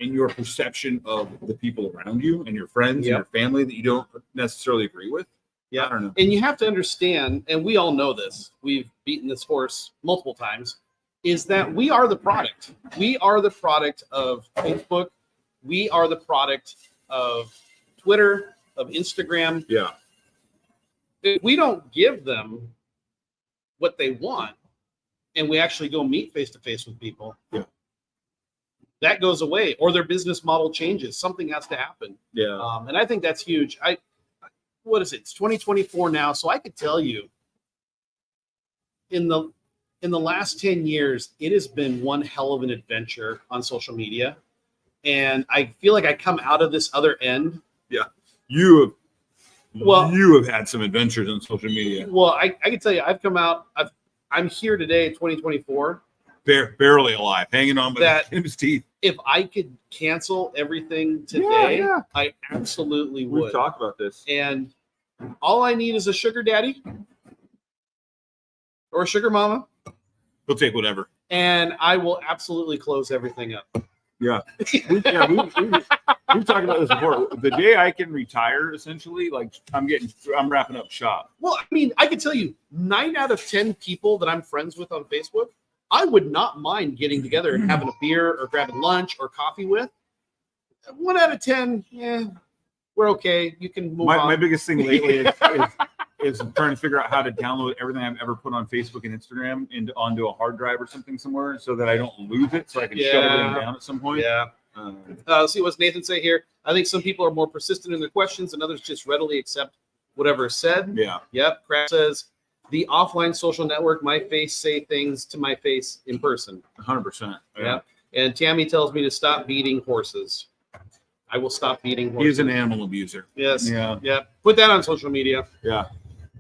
And your perception of the people around you and your friends and your family that you don't necessarily agree with. Yeah, I don't know. And you have to understand, and we all know this. We've beaten this horse multiple times. Is that we are the product. We are the product of Facebook. We are the product of Twitter, of Instagram. Yeah. If we don't give them what they want, and we actually go meet face to face with people, that goes away, or their business model changes. Something has to happen. And I think that's huge. What is it? It's 2024 now, so I could tell you, in the last 10 years, it has been one hell of an adventure on social media, and I feel like I come out of this other end. You have had some adventures on social media. Well, I can tell you, I've come out. I'm here today, 2024. Barely alive, hanging on by his teeth. If I could cancel everything today, I absolutely would. We've talked about this. And all I need is a sugar daddy or a sugar mama. We'll take whatever. And I will absolutely close everything up. Yeah. We've talked about this before. The day I can retire, essentially, like I'm wrapping up shop. Well, I mean, I can tell you 9 out of 10 people that I'm friends with on Facebook, I would not mind getting together and having a beer or grabbing lunch or coffee with. 1 out of 10, we're okay. You can move on. My biggest thing lately is trying to figure out how to download everything I've ever put on Facebook and Instagram onto a hard drive or something somewhere so that I don't lose it, so I can shut everything down at some point. Let's see what's Nathan say here. I think some people are more persistent in their questions and others just readily accept whatever is said. Yep. Crap says, the offline social network, my face say things to my face in person. 100%. Yep. And Tammy tells me to stop beating horses. I will stop beating horses. He's an animal abuser. Yes. Yeah. Put that on social media. Yeah.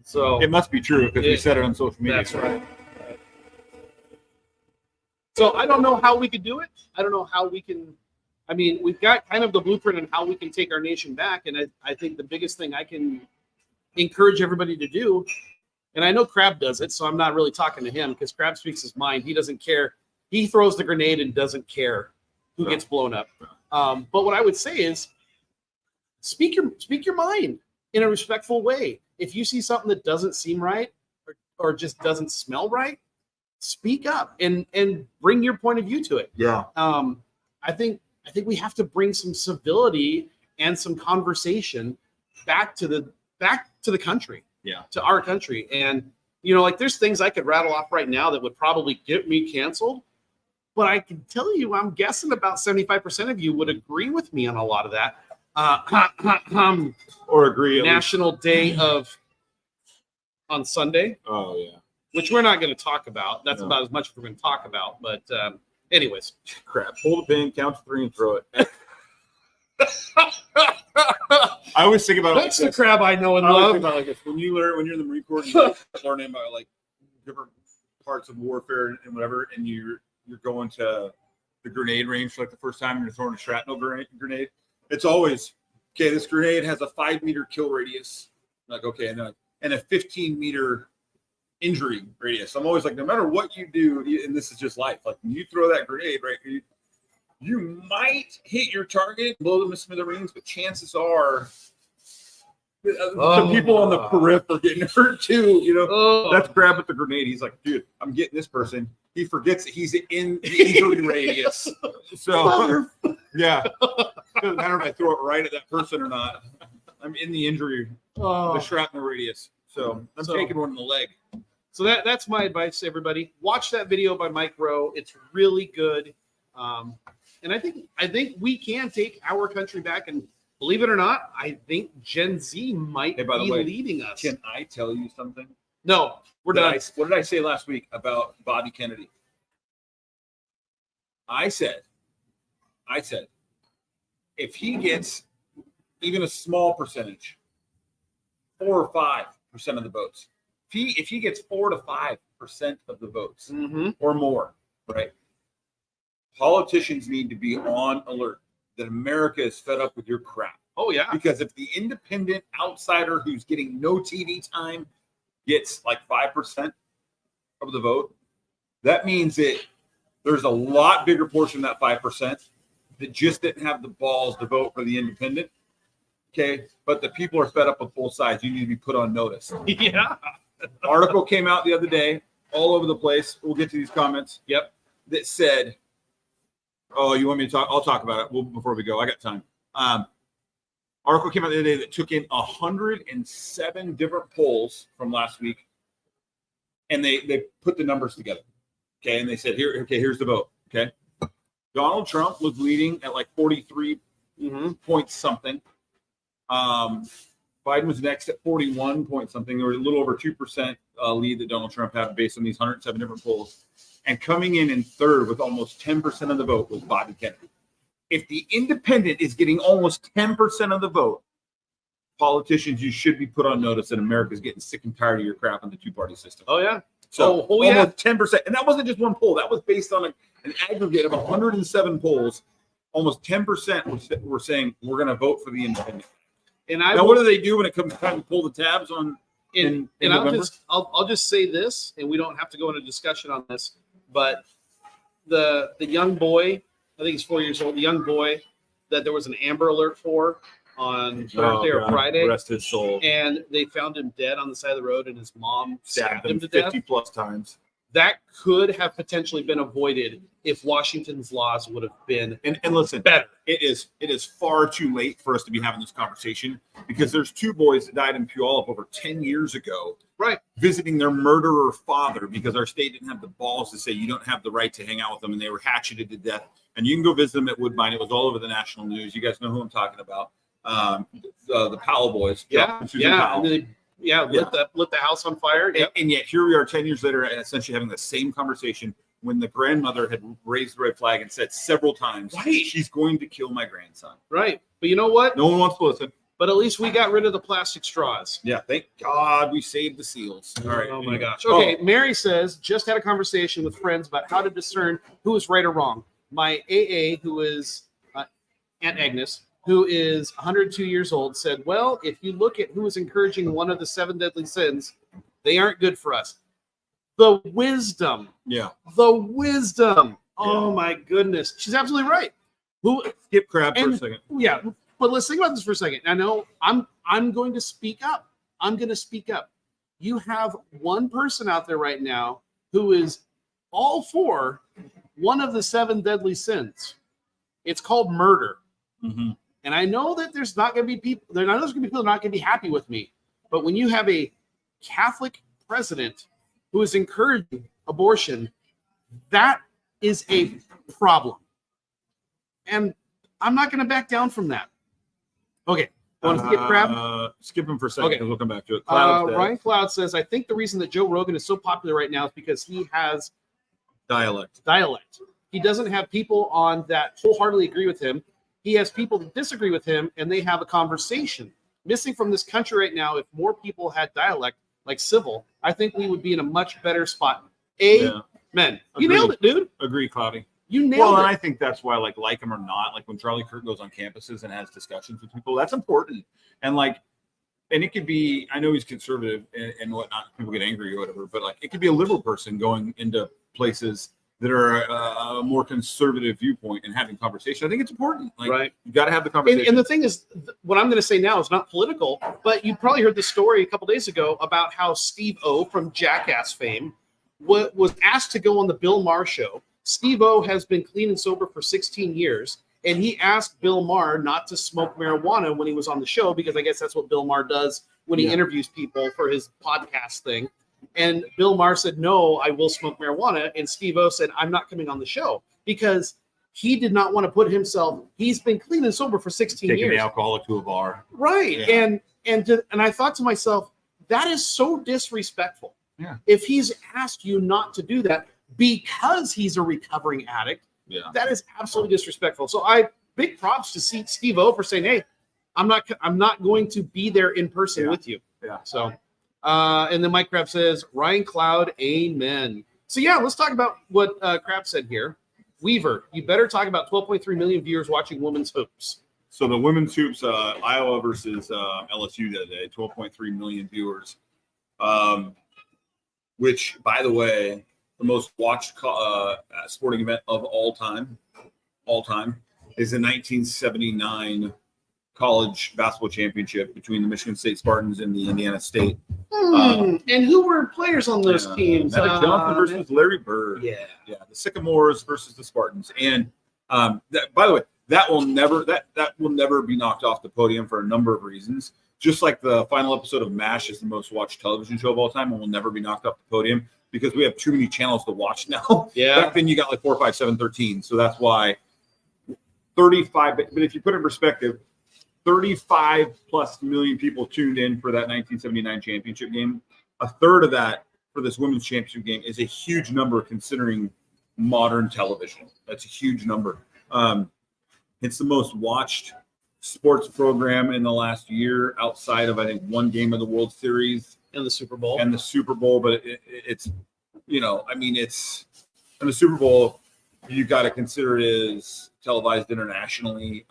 So it must be true because we said it on social media. That's right. So I don't know how we could do it. I don't know how we can. I mean, we've got kind of the blueprint on how we can take our nation back. And I think the biggest thing I can encourage everybody to do, and I know Crab does it, so I'm not really talking to him because Crab speaks his mind. He doesn't care. He throws the grenade and doesn't care who gets blown up. But what I would say is speak your mind in a respectful way. If you see something that doesn't seem right or just doesn't smell right, speak up and bring your point of view to it. I think we have to bring some civility and some conversation back to the country. To our country. And like there's things I could rattle off right now that would probably get me canceled. But I can tell you, I'm guessing about 75% of you would agree with me on a lot of that. Or agree. National Day on Sunday. Oh, yeah. Which we're not going to talk about. That's about as much as we're going to talk about. But anyways. Crap. Hold the pin, count to 3, and throw it. I always think about that's the Crab I know and love. About like this. When you're in the Marine Corps, you're learning about like different parts of warfare and whatever, and you're going to the grenade range for like the first time and you're throwing a shrapnel grenade. It's always this grenade has a 5-meter kill radius. Like, okay, and a 15-meter injury radius. I'm always like, no matter what you do, and this is just life. Like when you throw that grenade, right? You might hit your target, blow them to smithereens, but chances are the people on the periphery are getting hurt too. That's Crab with the grenade. He's like, dude, I'm getting this person. He forgets that he's in the injury radius. So, doesn't matter if I throw it right at that person or not. I'm in the injury, the shrapnel radius. So I'm taking one in the leg. So that's my advice to everybody. Watch that video by Mike Rowe. It's really good. And I think we can take our country back, and believe it or not, I think Gen Z might be leading us. Can I tell you something? No, we're done. What did I say last week about Bobby Kennedy? I said, if he gets even a small percentage, 4 or 5% of the votes, if he gets 4 to 5% of the votes or more, right? Politicians need to be on alert that America is fed up with your crap. Oh, yeah. Because if the independent outsider who's getting no TV time gets like 5% of the vote, that means that there's a lot bigger portion of that 5% that just didn't have the balls to vote for the independent. Okay. But the people are fed up with both sides. You need to be put on notice. Yeah. Article came out the other day, all over the place. We'll get to these comments. Yep. That said, oh, you want me to talk? I'll talk about it before we go. I got time. Article came out the other day that took in 107 different polls from last week and they put the numbers together. Okay, and they said, here's the vote. Okay, Donald Trump was leading at like 43 point something. Biden was next at 41 point something. There was a little over 2% lead that Donald Trump had based on these 107 different polls. And coming in third with almost 10% of the vote was Bobby Kennedy. If the independent is getting almost 10% of the vote, politicians, you should be put on notice that America is getting sick and tired of your crap on the two-party system. Oh, yeah. So almost 10%. And that wasn't just one poll. That was based on an aggregate of 107 polls. Almost 10% were saying we're going to vote for the independent. And what do they do when it comes time to pull the tabs on? In I'll just say this, and we don't have to go into discussion on this, but the young boy, I think he's 4 years old, the young boy that there was an Amber Alert for on Thursday or Friday, rest his soul, and they found him dead on the side of the road, and his mom stabbed him to 50 death. plus times. That could have potentially been avoided if Washington's laws would have been and listen, better. It is far too late for us to be having this conversation because there's two boys that died in Puyallup over 10 years ago, right? Visiting their murderer father because our state didn't have the balls to say you don't have the right to hang out with them, and they were hatcheted to death. And you can go visit them at Woodbine. It was all over the national news. You guys know who I'm talking about. The Powell boys. Powell. Lit the house on fire. And yet here we are 10 years later and essentially having the same conversation when the grandmother had raised the red flag and said several times, she's going to kill my grandson. Right. But you know what? No one wants to listen. But at least we got rid of the plastic straws. Yeah, thank God we saved the seals. All right. Oh, my gosh. Okay, Mary says, just had a conversation with friends about how to discern who is right or wrong. My AA, who is Aunt Agnes, who is 102 years old, said, well, if you look at who is encouraging one of the 7 deadly sins, they aren't good for us. The wisdom. Yeah. The wisdom. Oh, my goodness. She's absolutely right. Skip crab for a second. Yeah, but let's think about this for a second. I know I'm going to speak up. I'm going to speak up. You have one person out there right now who is all for one of the 7 deadly sins. It's called murder. Mm-hmm. And I know that there's not going to be people. There's going to be people that are not going to be happy with me. But when you have a Catholic president who is encouraging abortion, that is a problem. And I'm not going to back down from that. Okay. Want to skip crab? Skip him for a second because we'll come back to it. Ryan Cloud says, I think the reason that Joe Rogan is so popular right now is because he has dialect. He doesn't have people on that wholeheartedly agree with him. He has people that disagree with him, and they have a conversation. Missing from this country right now, if more people had dialect, like civil, I think we would be in a much better spot. Amen. You nailed it, dude. Agree, Cloudy. You nailed it. And I think that's why, like him or not, like when Charlie Kirk goes on campuses and has discussions with people, that's important. And it could be, I know he's conservative and whatnot, people get angry or whatever, but it could be a liberal person going into places that are a more conservative viewpoint and having conversation. I think it's important. Right. You got to have the conversation. And the thing is, what I'm going to say now is not political, but you probably heard the story a couple days ago about how Steve O from Jackass fame was asked to go on the Bill Maher show. Steve O has been clean and sober for 16 years, and he asked Bill Maher not to smoke marijuana when he was on the show, because I guess that's what Bill Maher does when he interviews people for his podcast thing. And Bill Maher said, no, I will smoke marijuana. And Steve O said, I'm not coming on the show, because he did not want to put himself, he's been clean and sober for 16 years. Taking the alcoholic to a bar. Right. Yeah. And I thought to myself, that is so disrespectful. Yeah. If he's asked you not to do that because he's a recovering addict, that is absolutely disrespectful. So big props to Steve O for saying, hey, I'm not going to be there in person with you. Yeah. So and then Mike Crab says, Ryan Cloud, amen. So let's talk about what Crab said here. Weaver, you better talk about 12.3 million viewers watching women's hoops. So the women's hoops, Iowa versus LSU the other day, 12.3 million viewers, which, by the way, the most watched sporting event of all time, is the 1979 college basketball championship between the Michigan State Spartans and the Indiana State. And who were players on those teams? Magic Johnson versus Larry Bird. Yeah. The Sycamores versus the Spartans. And by the way, that will never be knocked off the podium for a number of reasons. Just like the final episode of MASH is the most watched television show of all time and will never be knocked off the podium because we have too many channels to watch now. Yeah. Back then you got like 4, 5, 7, 13. So that's why 35. But if you put it in perspective, 35 plus million people tuned in for that 1979 championship game. A third of that for this women's championship game is a huge number considering modern television. That's a huge number. It's the most watched sports program in the last year outside of, I think, one game of the World Series and the Super Bowl. But it's, you know, I mean, it's in the Super Bowl, you got to consider it is televised internationally.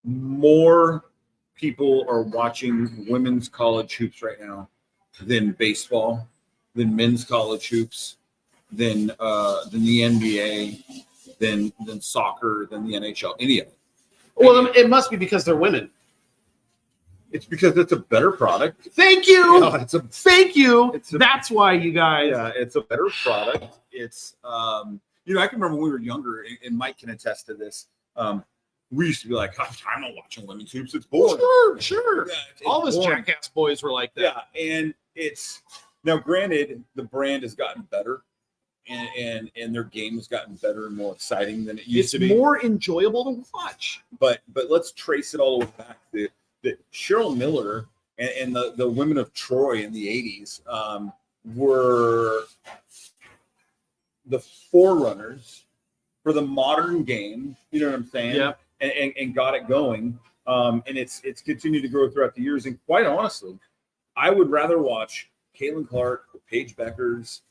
More people are watching women's college hoops right now than baseball, than men's college hoops, than the NBA, than soccer, than the NHL, any of it. Well, it must be because they're women. It's because it's a better product. Thank you. No, Thank you. That's why you guys. Yeah, it's a better product. It's you know, I can remember when we were younger, and Mike can attest to this. We used to be like, I'm not watching women's hoops. It's boring. Sure. Yeah, all those jackass boys were like that. Yeah, and it's now granted the brand has gotten better, and their game has gotten better and more exciting than it used to be. It's more enjoyable to watch. But let's trace it all the way back to that Cheryl Miller and the women of Troy in the 80s were the forerunners for the modern game. You know what I'm saying? Yeah. And got it going. And it's continued to grow throughout the years. And quite honestly, I would rather watch Caitlin Clark, Paige Beckers,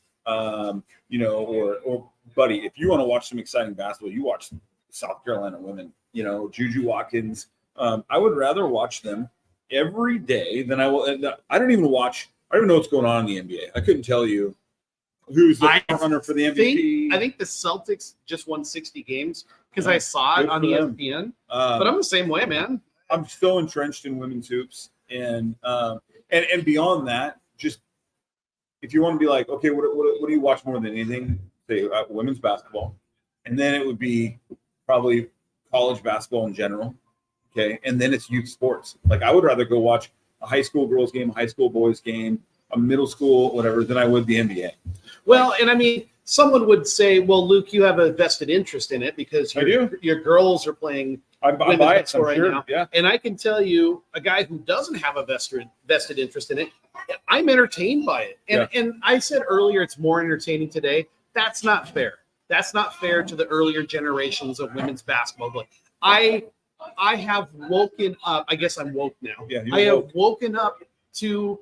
you know, or buddy, if you want to watch some exciting basketball, you watch South Carolina women, you know, Juju Watkins. I would rather watch them every day than I will. I don't even know what's going on in the NBA. I couldn't tell you who's the runner for the MVP. I think the Celtics just won 60 games because I saw it on ESPN. But I'm the same way, man. I'm still entrenched in women's hoops, and beyond that, just if you want to be like, okay, what do you watch more than anything? Say women's basketball, and then it would be probably college basketball in general. Okay, and then it's youth sports. Like I would rather go watch a high school girls game, a high school boys game, a middle school whatever than I would the NBA. Well, and I mean, someone would say, "Well, Luke, you have a vested interest in it because your girls are playing women's basketball right now." Yeah. And I can tell you, a guy who doesn't have a vested interest in it, I'm entertained by it. And I said earlier, it's more entertaining today. That's not fair. That's not fair to the earlier generations of women's basketball. But I have woken up. I guess I'm woke now. Yeah, I have woken up to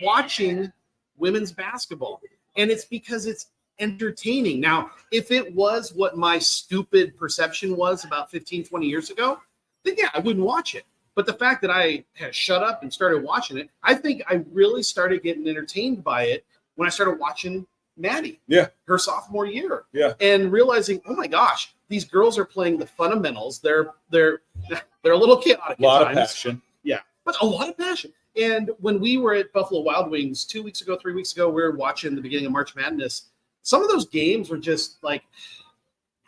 watching women's basketball, and it's because it's entertaining. Now, if it was what my stupid perception was about 15, 20 years ago, then yeah, I wouldn't watch it. But the fact that I had shut up and started watching it, I think I really started getting entertained by it when I started watching Maddie. Yeah. Her sophomore year. Yeah. And realizing, oh my gosh, these girls are playing the fundamentals. They're a little chaotic. A lot at of times. passion. Yeah. But a lot of passion. And when we were at Buffalo Wild Wings 2 weeks ago, 3 weeks ago, we were watching the beginning of March Madness. Some of those games were just like,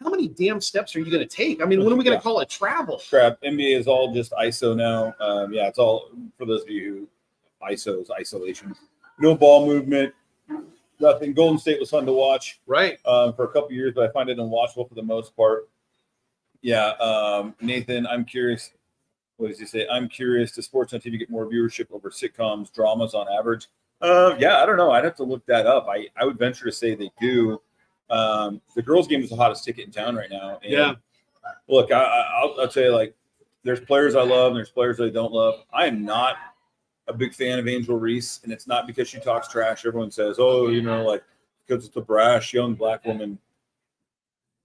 how many damn steps are you going to take? I mean, when are we going to call it travel? Crap. NBA is all just ISO now. Yeah, it's all, for those of you who ISO is isolation. No ball movement. Nothing. Golden State was fun to watch. Right. For a couple of years, but I find it unwatchable for the most part. Yeah. Nathan, I'm curious. What does he say? I'm curious. Does sports on TV get more viewership over sitcoms, dramas on average? Yeah, I don't know. I'd have to look that up. I would venture to say they do. The girls' game is the hottest ticket in town right now. And yeah. Look, I'll tell you, like, there's players I love and there's players I don't love. I am not a big fan of Angel Reese, and it's not because she talks trash. Everyone says, oh, you know, like, because it's a brash young black woman.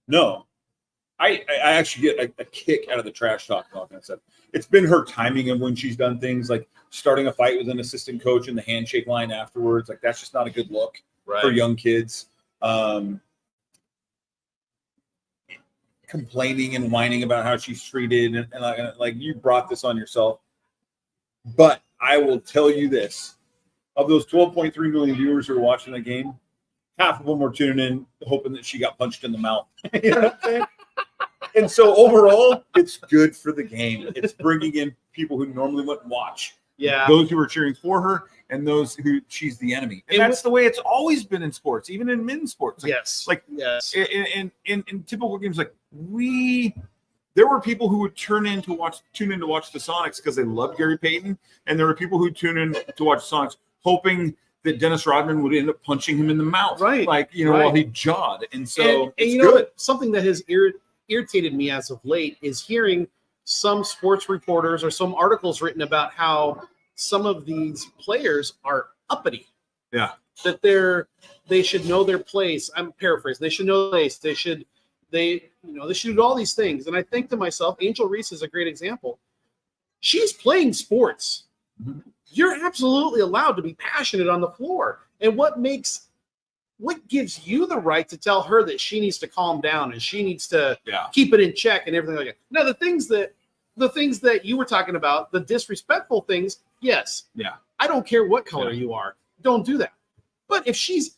No. I actually get a kick out of the trash talk and all that stuff. It's been her timing of when she's done things like starting a fight with an assistant coach in the handshake line afterwards. Like, that's just not a good look for young kids. Complaining and whining about how she's treated. And like, you brought this on yourself. But I will tell you this. Of those 12.3 million viewers who are watching the game, half of them were tuning in hoping that she got punched in the mouth. You know what I'm saying? And so overall, it's good for the game. It's bringing in people who normally wouldn't watch. Yeah. Those who are cheering for her and those who she's the enemy. And that's the way it's always been in sports, even in men's sports. Yes. In typical games, there were people who would tune in to watch the Sonics because they loved Gary Payton, and there were people who tune in to watch the Sonics hoping that Dennis Rodman would end up punching him in the mouth, right? While he jawed. And so it's good. Something that has irritated me as of late is hearing some sports reporters or some articles written about how some of these players are uppity. Yeah, that they should know their place. I'm paraphrasing. They should know their place. They should do all these things. And I think to myself, Angel Reese is a great example. She's playing sports. Mm-hmm. You're absolutely allowed to be passionate on the floor. And what gives you the right to tell her that she needs to calm down and she needs to keep it in check and everything like that? Now, the things that you were talking about, the disrespectful things, yes. Yeah. I don't care what color you are. Don't do that. But if she's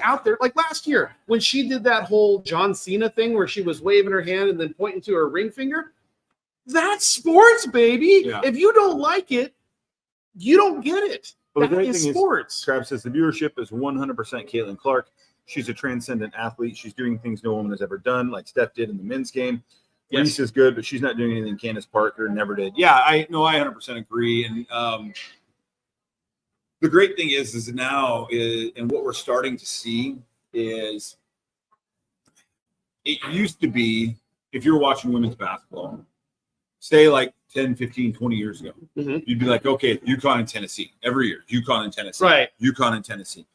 out there, like last year when she did that whole John Cena thing where she was waving her hand and then pointing to her ring finger, that's sports, baby. Yeah. If you don't like it, you don't get it. Well, the great thing sports. Travis says the viewership is 100% Caitlin Clark. She's a transcendent athlete. She's doing things no woman has ever done, like Steph did in the men's game. Yes. Reese is good, but she's not doing anything Candace Parker never did. Yeah, I 100% agree. And the great thing is now, and what we're starting to see is, it used to be, if you're watching women's basketball, say like 10, 15, 20 years ago, mm-hmm. you'd be like, okay, UConn and Tennessee every year, UConn and Tennessee, right? UConn and Tennessee.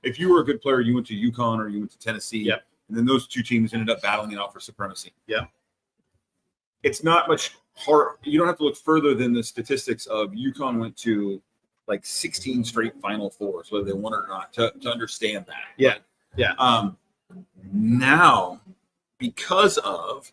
If you were a good player, you went to UConn or you went to Tennessee, yep. And then those two teams ended up battling it out for supremacy. Yeah, it's not much hard. You don't have to look further than the statistics of UConn went to like 16 straight Final Fours, whether they won it or not, to understand that. Yeah, but, yeah. Now, because of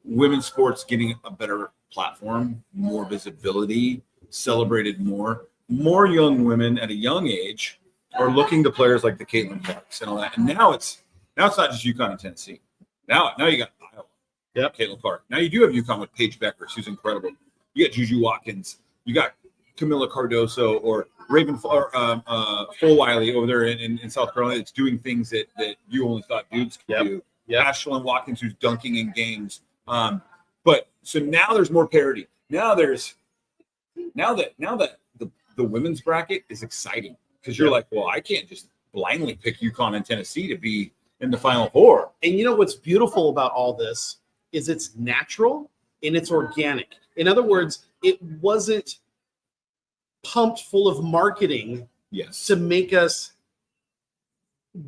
women's sports getting a better platform, more visibility, celebrated more young women at a young age are looking to players like the Caitlin Clarks and all that. And now it's not just UConn and Tennessee. Now you got Iowa. Yep. Caitlin Clark. Now you do have UConn with Paige Beckers, who's incredible. You got Juju Watkins. You got Camila Cardoso or Raven Fulwiley over there in South Carolina that's doing things that you only thought dudes could do. Yep. Ashlyn Watkins, who's dunking in games. But so now there's more parity. Now that the women's bracket is exciting because you're like, well, I can't just blindly pick UConn and Tennessee to be in the Final Four. And you know what's beautiful about all this is it's natural and it's organic. In other words, it wasn't pumped full of marketing to make us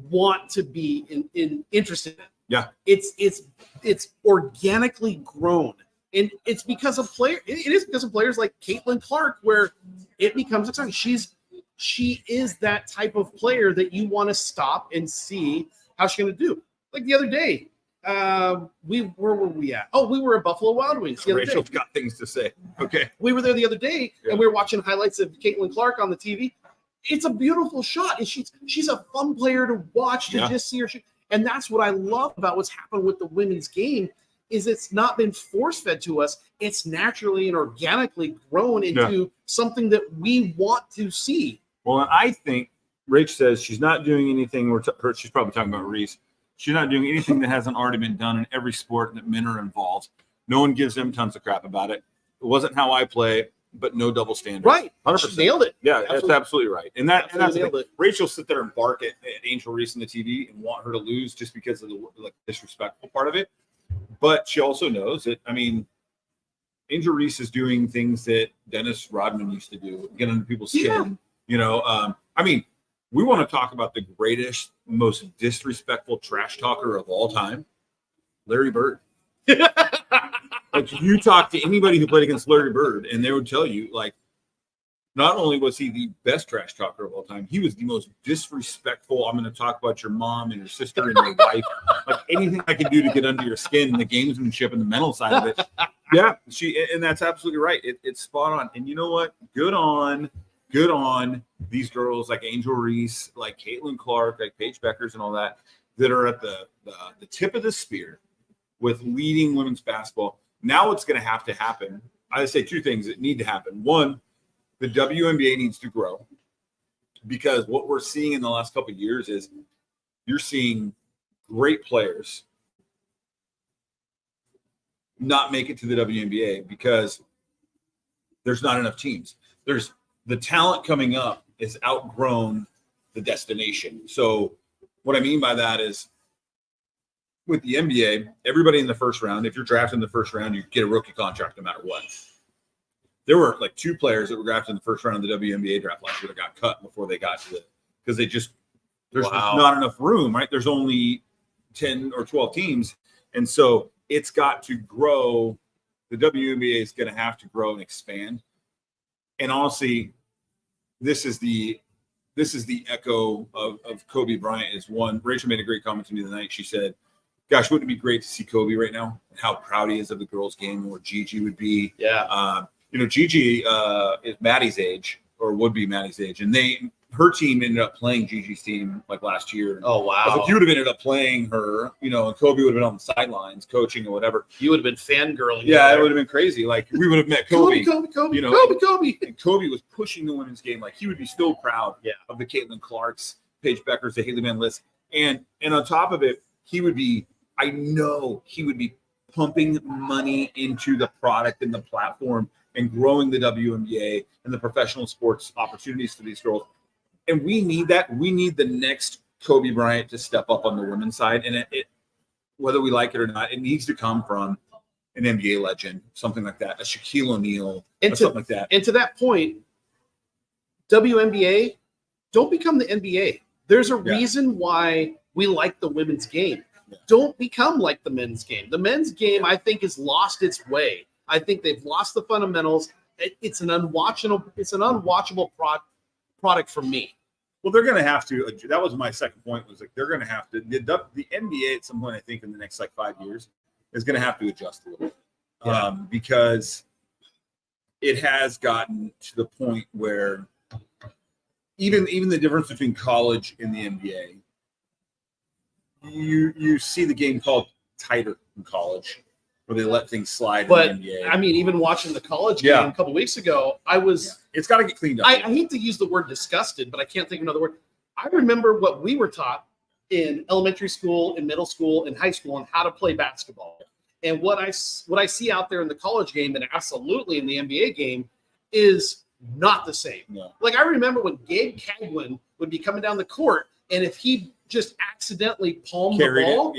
want to be interested in it. Yeah, it's organically grown, and it's because of players. It is because of players like Caitlin Clark, where it becomes exciting. She is that type of player that you want to stop and see how she's going to do. Like the other day, where were we at? Oh, we were at Buffalo Wild Wings. Rachel's got things to say. Okay, we were there the other day, and we were watching highlights of Caitlin Clark on the TV. It's a beautiful shot, and she's a fun player to watch to just see her shoot. And that's what I love about what's happened with the women's game is it's not been force-fed to us. It's naturally and organically grown into something that we want to see. Well, and I think Rach says she's not doing anything. She's probably talking about Reese. She's not doing anything that hasn't already been done in every sport that men are involved. No one gives them tons of crap about it. It wasn't how I play, but no double standard. Right. 100%. She nailed it. Yeah, that's absolutely right. And that's nailed it. Rachel sit there and bark at Angel Reese on the TV and want her to lose just because of the disrespectful part of it. But she also knows that, I mean, Angel Reese is doing things that Dennis Rodman used to do, get under people's skin. Yeah. You know, I mean, we want to talk about the greatest, most disrespectful trash talker of all time, Larry Bird. Like, you talk to anybody who played against Larry Bird, and they would tell you, like, not only was he the best trash talker of all time, he was the most disrespectful. I'm going to talk about your mom and your sister and your wife. Like, anything I can do to get under your skin, and the gamesmanship and the mental side of it. Yeah, and that's absolutely right. It's spot on. And you know what? Good on these girls like Angel Reese, like Caitlin Clark, like Paige Beckers and all that are at the tip of the spear with leading women's basketball. Now what's going to happen I would say two things that need to happen. One, the WNBA needs to grow, because what we're seeing in the last couple of years is you're seeing great players not make it to the WNBA because there's not enough teams. There's the talent coming up is outgrown the destination. So what I mean by that is, with the NBA, everybody in the first round, if you're drafted in the first round, you get a rookie contract no matter what. There were like 2 players that were drafted in the first round of the WNBA draft last year that got cut before they got to it, because there's not enough room, right? There's only 10 or 12 teams. And so it's got to grow. The WNBA is going to have to grow and expand. And honestly, this is the echo of Kobe Bryant is one. Rachel made a great comment to me the night. She said, gosh, wouldn't it be great to see Kobe right now and how proud he is of the girls' game and where Gigi would be? Yeah. Gigi is Maddie's age, or would be Maddie's age. And her team ended up playing Gigi's team like last year. Oh, wow. If you would have ended up playing her, and Kobe would have been on the sidelines coaching or whatever. You would have been fangirling. Yeah, it would have been crazy. Like, we would have met Kobe. Kobe. And Kobe was pushing the women's game. Like, he would be still proud of the Caitlin Clarks, Paige Beckers, the Haley Van List. And on top of it, I know he would be pumping money into the product and the platform and growing the WNBA and the professional sports opportunities for these girls. And we need that. We need the next Kobe Bryant to step up on the women's side. And it whether we like it or not, it needs to come from an NBA legend, something like that, a Shaquille O'Neal, or something like that. And to that point, WNBA, don't become the NBA. There's a reason why we like the women's game. Yeah. Don't become like the men's game. The men's game, I think, has lost its way. I think they've lost the fundamentals. It's an unwatchable product for me. Well, they're going to have to. That was my second point. Was like they're going to have to. The NBA at some point, I think, in the next 5 years, is going to have to adjust a little bit, because it has gotten to the point where even the difference between college and the NBA. You see the game called tighter in college, where they let things slide in the NBA. I mean, even watching the college game a couple weeks ago, it's got to get cleaned up. I hate to use the word disgusted, but I can't think of another word. I remember what we were taught in elementary school, in middle school, in high school on how to play basketball. And what I see out there in the college game and absolutely in the NBA game is not the same. No. Like, I remember when Gabe Cagwin would be coming down the court, and if he just accidentally palmed the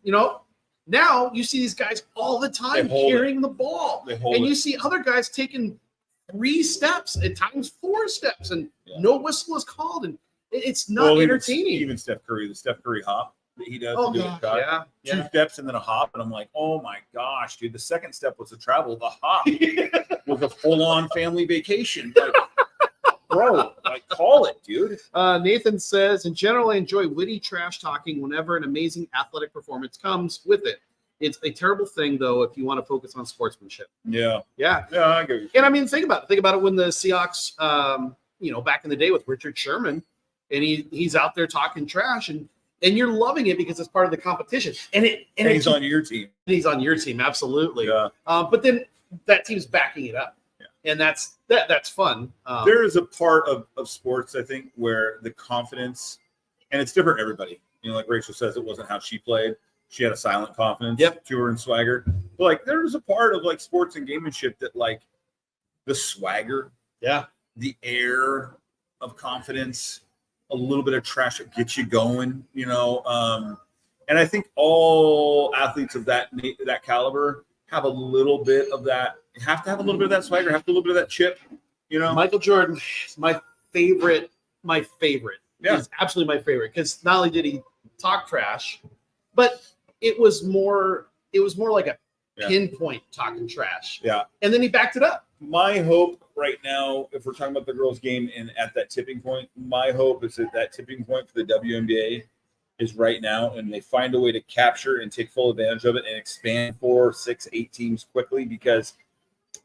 ball, now you see these guys all the time carrying the ball. And you see other guys taking 3 steps, at times 4 steps, and no whistle is called. And it's not entertaining. Even Steph Curry, the Steph Curry hop that he does. Oh, to do gosh, 2 steps and then a hop. And I'm like, oh my gosh, dude. The second step was a travel. The hop was a full-on family vacation. Like, bro, like, call it, dude. Nathan says, in general, I enjoy witty trash talking whenever an amazing athletic performance comes with it. It's a terrible thing, though, if you want to focus on sportsmanship. Yeah. I get you. And I mean, think about it. Think about it when the Seahawks, back in the day with Richard Sherman, and he's out there talking trash, and you're loving it because it's part of the competition. And he's on your team. He's on your team, absolutely. Yeah. But then that team's backing it up. And that's fun. There is a part of sports, I think, where the confidence, and it's different for everybody. Like Rachel says, it wasn't how she played. She had a silent confidence to her and swagger. But like, there's a part of like sports and gamemanship that like the swagger, the air of confidence, a little bit of trash that gets you going, and I think all athletes of that caliber have a little bit of that. You have to have a little bit of that swagger, have a little bit of that chip, Michael Jordan is my favorite. He's absolutely my favorite, because not only did he talk trash, but it was more like a pinpoint talking trash. Yeah. And then he backed it up. My hope right now, if we're talking about the girls' game and at that tipping point, my hope is that tipping point for the WNBA is right now, and they find a way to capture and take full advantage of it and expand 4, 6, 8 teams quickly, because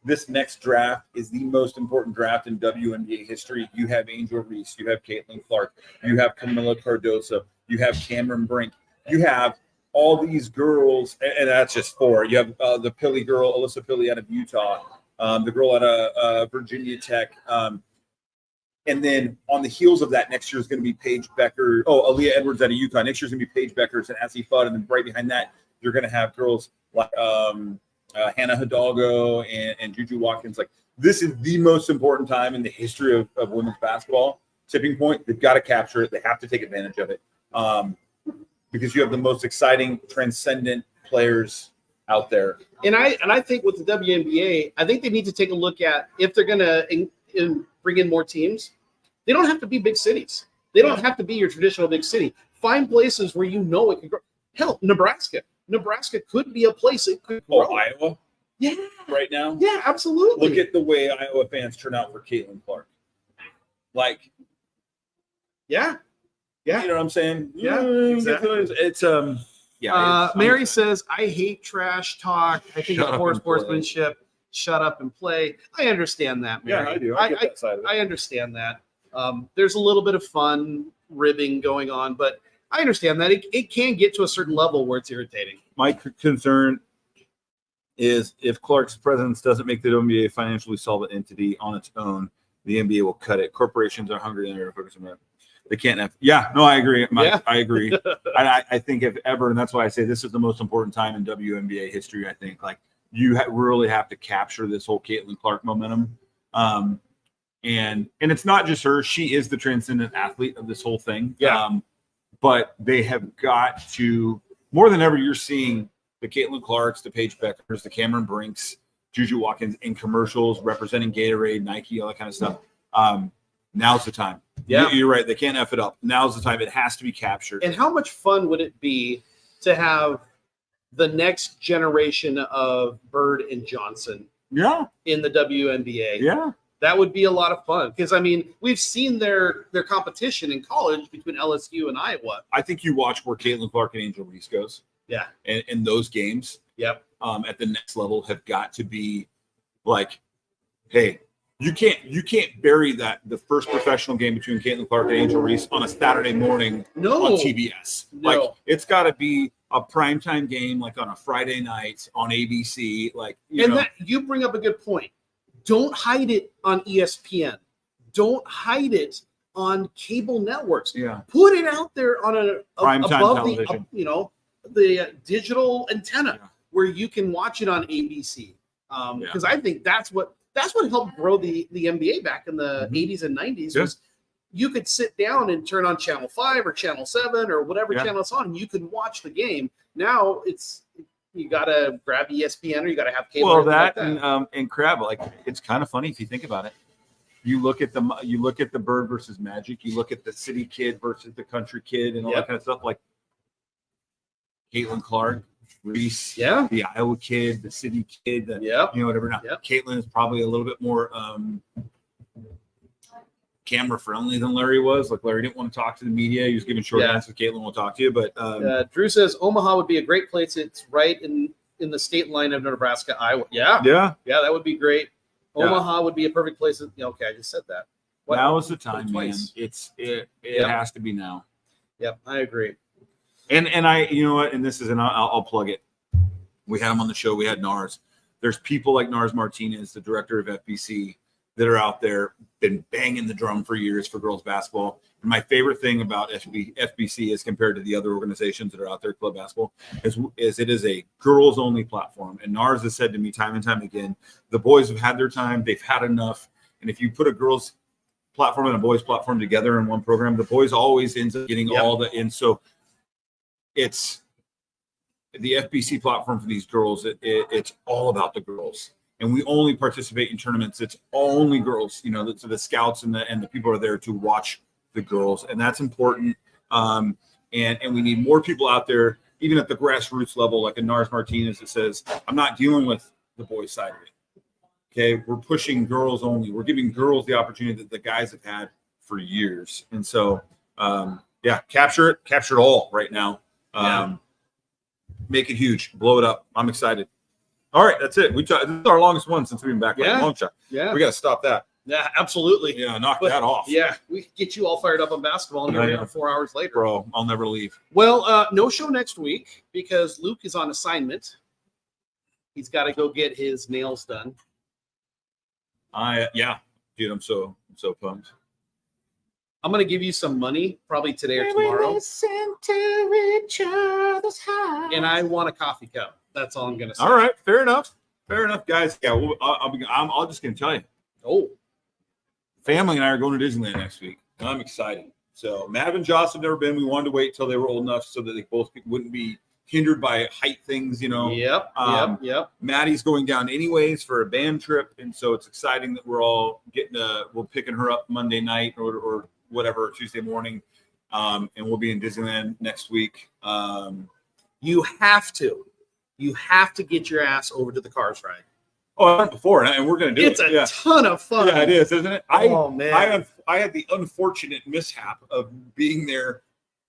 this next draft is the most important draft in WNBA history. You have Angel Reese, you have Caitlin Clark, you have Camila Cardoso, you have Cameron Brink, you have all these girls, and that's just 4. You have the Pilley girl, Alyssa Pilley out of Utah, the girl out of Virginia Tech. And then on the heels of that, next year is going to be Paige Becker. Oh, Aaliyah Edwards out of Utah. Next year is going to be Paige Beckers and Ashley Fudd. And then right behind that, you're going to have girls like Hannah Hidalgo and Juju Watkins. Like, this is the most important time in the history of women's basketball. Tipping point. They've got to capture it. They have to take advantage of it. Because you have the most exciting, transcendent players out there. And I think with the WNBA, I think they need to take a look at if they're going to bring in more teams. They don't have to be big cities. They don't have to be your traditional big city. Find places where you know it can grow. Hell, Nebraska. Nebraska could be a place it could grow. Oh, Iowa? Yeah. Right now? Yeah, absolutely. Look at the way Iowa fans turn out for Caitlin Clark. Like, yeah. Yeah. You know what I'm saying? Yeah, exactly. It's Mary says, I hate trash talk. I think it's poor sportsmanship. Shut up and play. I understand that, Mary. Yeah, I do. I get that side of it. I understand that. There's a little bit of fun ribbing going on, but I understand that it can get to a certain level where it's irritating. My concern is if Clark's presence doesn't make the WNBA a financially solvent entity on its own, the NBA will cut it. Corporations are hungry and they're focused on that. They can't have. Yeah, no, I agree. I agree. I think if ever, and that's why I say this is the most important time in WNBA history. I think you really have to capture this whole Caitlin Clark momentum, and it's not just her. She is the transcendent athlete of this whole thing. Yeah. But they have got to, more than ever. You're seeing the Caitlin Clarks, the Paige Beckers, the Cameron Brinks, Juju Watkins in commercials representing Gatorade, Nike, all that kind of stuff. Now's the time. Yeah, you're right. They can't F it up. Now's the time. It has to be captured. And how much fun would it be to have the next generation of Bird and Johnson in the WNBA? Yeah. That would be a lot of fun because, I mean, we've seen their competition in college between LSU and Iowa. I think you watch where Caitlin Clark and Angel Reese goes. Yeah. And those games at the next level have got to be like, hey, you can't bury the first professional game between Caitlin Clark and Angel Reese on a Saturday morning on TBS. No. Like, it's got to be a primetime game, like on a Friday night on ABC. Like, that you bring up a good point. Don't hide it on ESPN. Don't hide it on cable networks. Yeah. Put it out there on primetime above television. The digital antenna where you can watch it on ABC. Because I think that's what helped grow the NBA back in the 80s and 90s. Was you could sit down and turn on Channel 5 or Channel 7 or whatever channel it's on, and you could watch the game. Now you got to grab ESPN or you got to have cable. Well, and crab, like, it's kind of funny if you think about it. You look at the Bird versus Magic. You look at the city kid versus the country kid and all that kind of stuff. Like Caitlin Clark, Reese, the Iowa kid, the city kid, whatever. Now, Caitlin is probably a little bit more camera friendly than Larry was. Like, Larry didn't want to talk to the media. He was giving short answers. Caitlin will talk to you. But Drew says Omaha would be a great place. It's right in the state line of Nebraska, Iowa. Yeah, that would be great. Omaha would be a perfect place. Okay, I just said that. Now is the time, man. It has to be now. Yep, I agree. And I, you know what? And this is, and I'll plug it. We had him on the show. We had Nars. There's people like Nars Martinez, the director of FBC, that are out there, been banging the drum for years for girls basketball. And my favorite thing about FBC is, compared to the other organizations that are out there, club basketball, is it is a girls only platform. And Nars has said to me time and time again, the boys have had their time. They've had enough. And if you put a girls platform and a boys platform together in one program, the boys always ends up getting all the, and so it's the FBC platform for these girls. It's all about the girls. And we only participate in tournaments. It's only girls, so the scouts and the people are there to watch the girls. And that's important. And we need more people out there, even at the grassroots level, like a Nars Martinez that says, I'm not dealing with the boys side of it. Okay. We're pushing girls only. We're giving girls the opportunity that the guys have had for years. And so, capture it all right now. Make it huge, blow it up. I'm excited. All right, that's it. This is our longest one since we've been back. Long shot. Yeah, we got to stop that. Yeah, absolutely. Yeah, knock that off. Yeah, we could get you all fired up on basketball and you're here 4 hours later. Bro, I'll never leave. Well, no show next week because Luke is on assignment. He's got to go get his nails done. Dude, I'm so pumped. I'm going to give you some money probably today or tomorrow. Listen to each other's heart. And I want a coffee cup. That's all I'm going to say. All right, fair enough, guys. Yeah, I'm just gonna tell you. Oh, family and I are going to Disneyland next week. And I'm excited. So Mav and Joss have never been. We wanted to wait till they were old enough so that they both wouldn't be hindered by height things, you know. Yep. Maddie's going down anyways for a band trip, and so it's exciting that we're all we're picking her up Monday night or whatever, Tuesday morning, and we'll be in Disneyland next week. You have to get your ass over to the Cars ride. Oh, I've done it before, and we're going to do it. It's a ton of fun. Yeah, it is, isn't it? Man. I had the unfortunate mishap of being there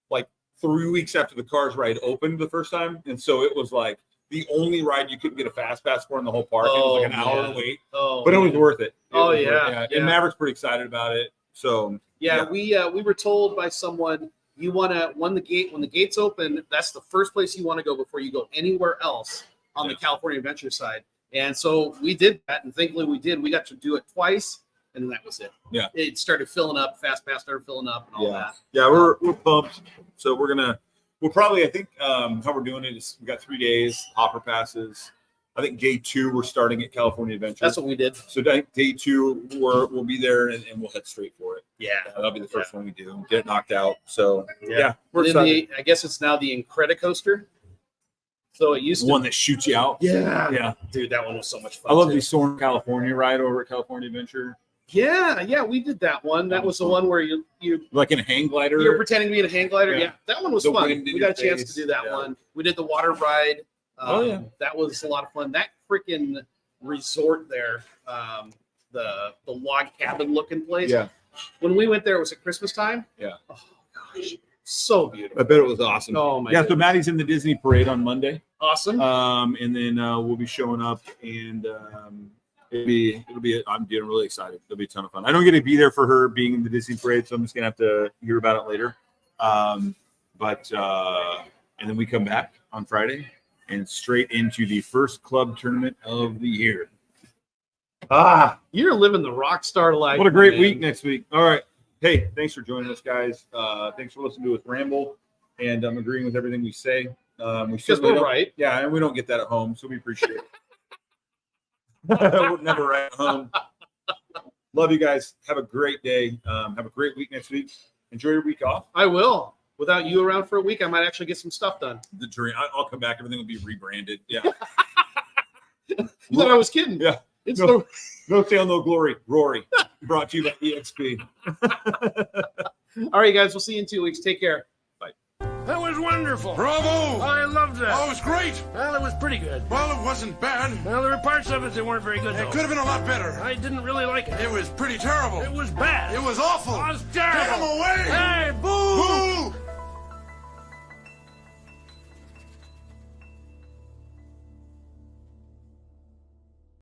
like 3 weeks after the Cars ride opened the first time, and so it was like the only ride you couldn't get a fast pass for in the whole park. It was like an hour to wait, but it was worth it. And Maverick's pretty excited about it. So we were told by someone, you want to when the gates open, that's the first place you want to go before you go anywhere else on the California Adventure side. And so we did that, and thankfully we did. We got to do it twice, and then that was it. Yeah, it started filling up. Fast Pass started filling up, and all that. Yeah, we're pumped. So we'll probably, I think how we're doing it is we got 3 days hopper passes. I think day 2 we're starting at California Adventure. That's what we did. So day 2 we'll be there and we'll head straight for it. Yeah, that'll be the first one we do. Get it knocked out. So we're excited. I guess it's now the Incredicoaster. So it used to one that shoots you out. Yeah. Dude, that one was so much fun. I love the Soarin' California ride over at California Adventure. Yeah, we did that one. That was the one where you like in a hang glider. You're pretending to be in a hang glider. Yeah, that one was fun. We got a chance to do that Yeah. one. We did the water ride. That was a lot of fun. That freaking resort there, the log cabin looking place. Yeah. When we went there, it was at Christmas time. Yeah. Oh gosh, so beautiful. I bet it was awesome. Oh my. Yeah. So Maddie's in the Disney parade on Monday. Awesome. And then we'll be showing up, and it'll be. I'm getting really excited. It'll be a ton of fun. I don't get to be there for her being in the Disney parade, so I'm just gonna have to hear about it later. But and then we come back on Friday and straight into the first club tournament of the year. You're living the rock star life. What a great week next week. All right. Hey, thanks for joining us, guys. Thanks for listening to us ramble, and I'm agreeing with everything we say. We we're right. Yeah, and we don't get that at home, so we appreciate it. We're never right at home. Love you guys. Have a great day. Have a great week next week. Enjoy your week off. I will. Without you around for a week, I might actually get some stuff done. The dream. I'll come back. Everything will be rebranded. Yeah. You thought I was kidding? Yeah. It's no tail, no glory. Rory. Brought to you by EXP. All right, guys. We'll see you in 2 weeks. Take care. That was wonderful. Bravo! I loved that. Oh, it was great. Well, it was pretty good. Well, it wasn't bad. Well, there were parts of it that weren't very good, It though. could have been a lot better. I didn't really like it. It was pretty terrible. It was bad. It was awful. It was terrible. Get him away! Hey, boo! Boo!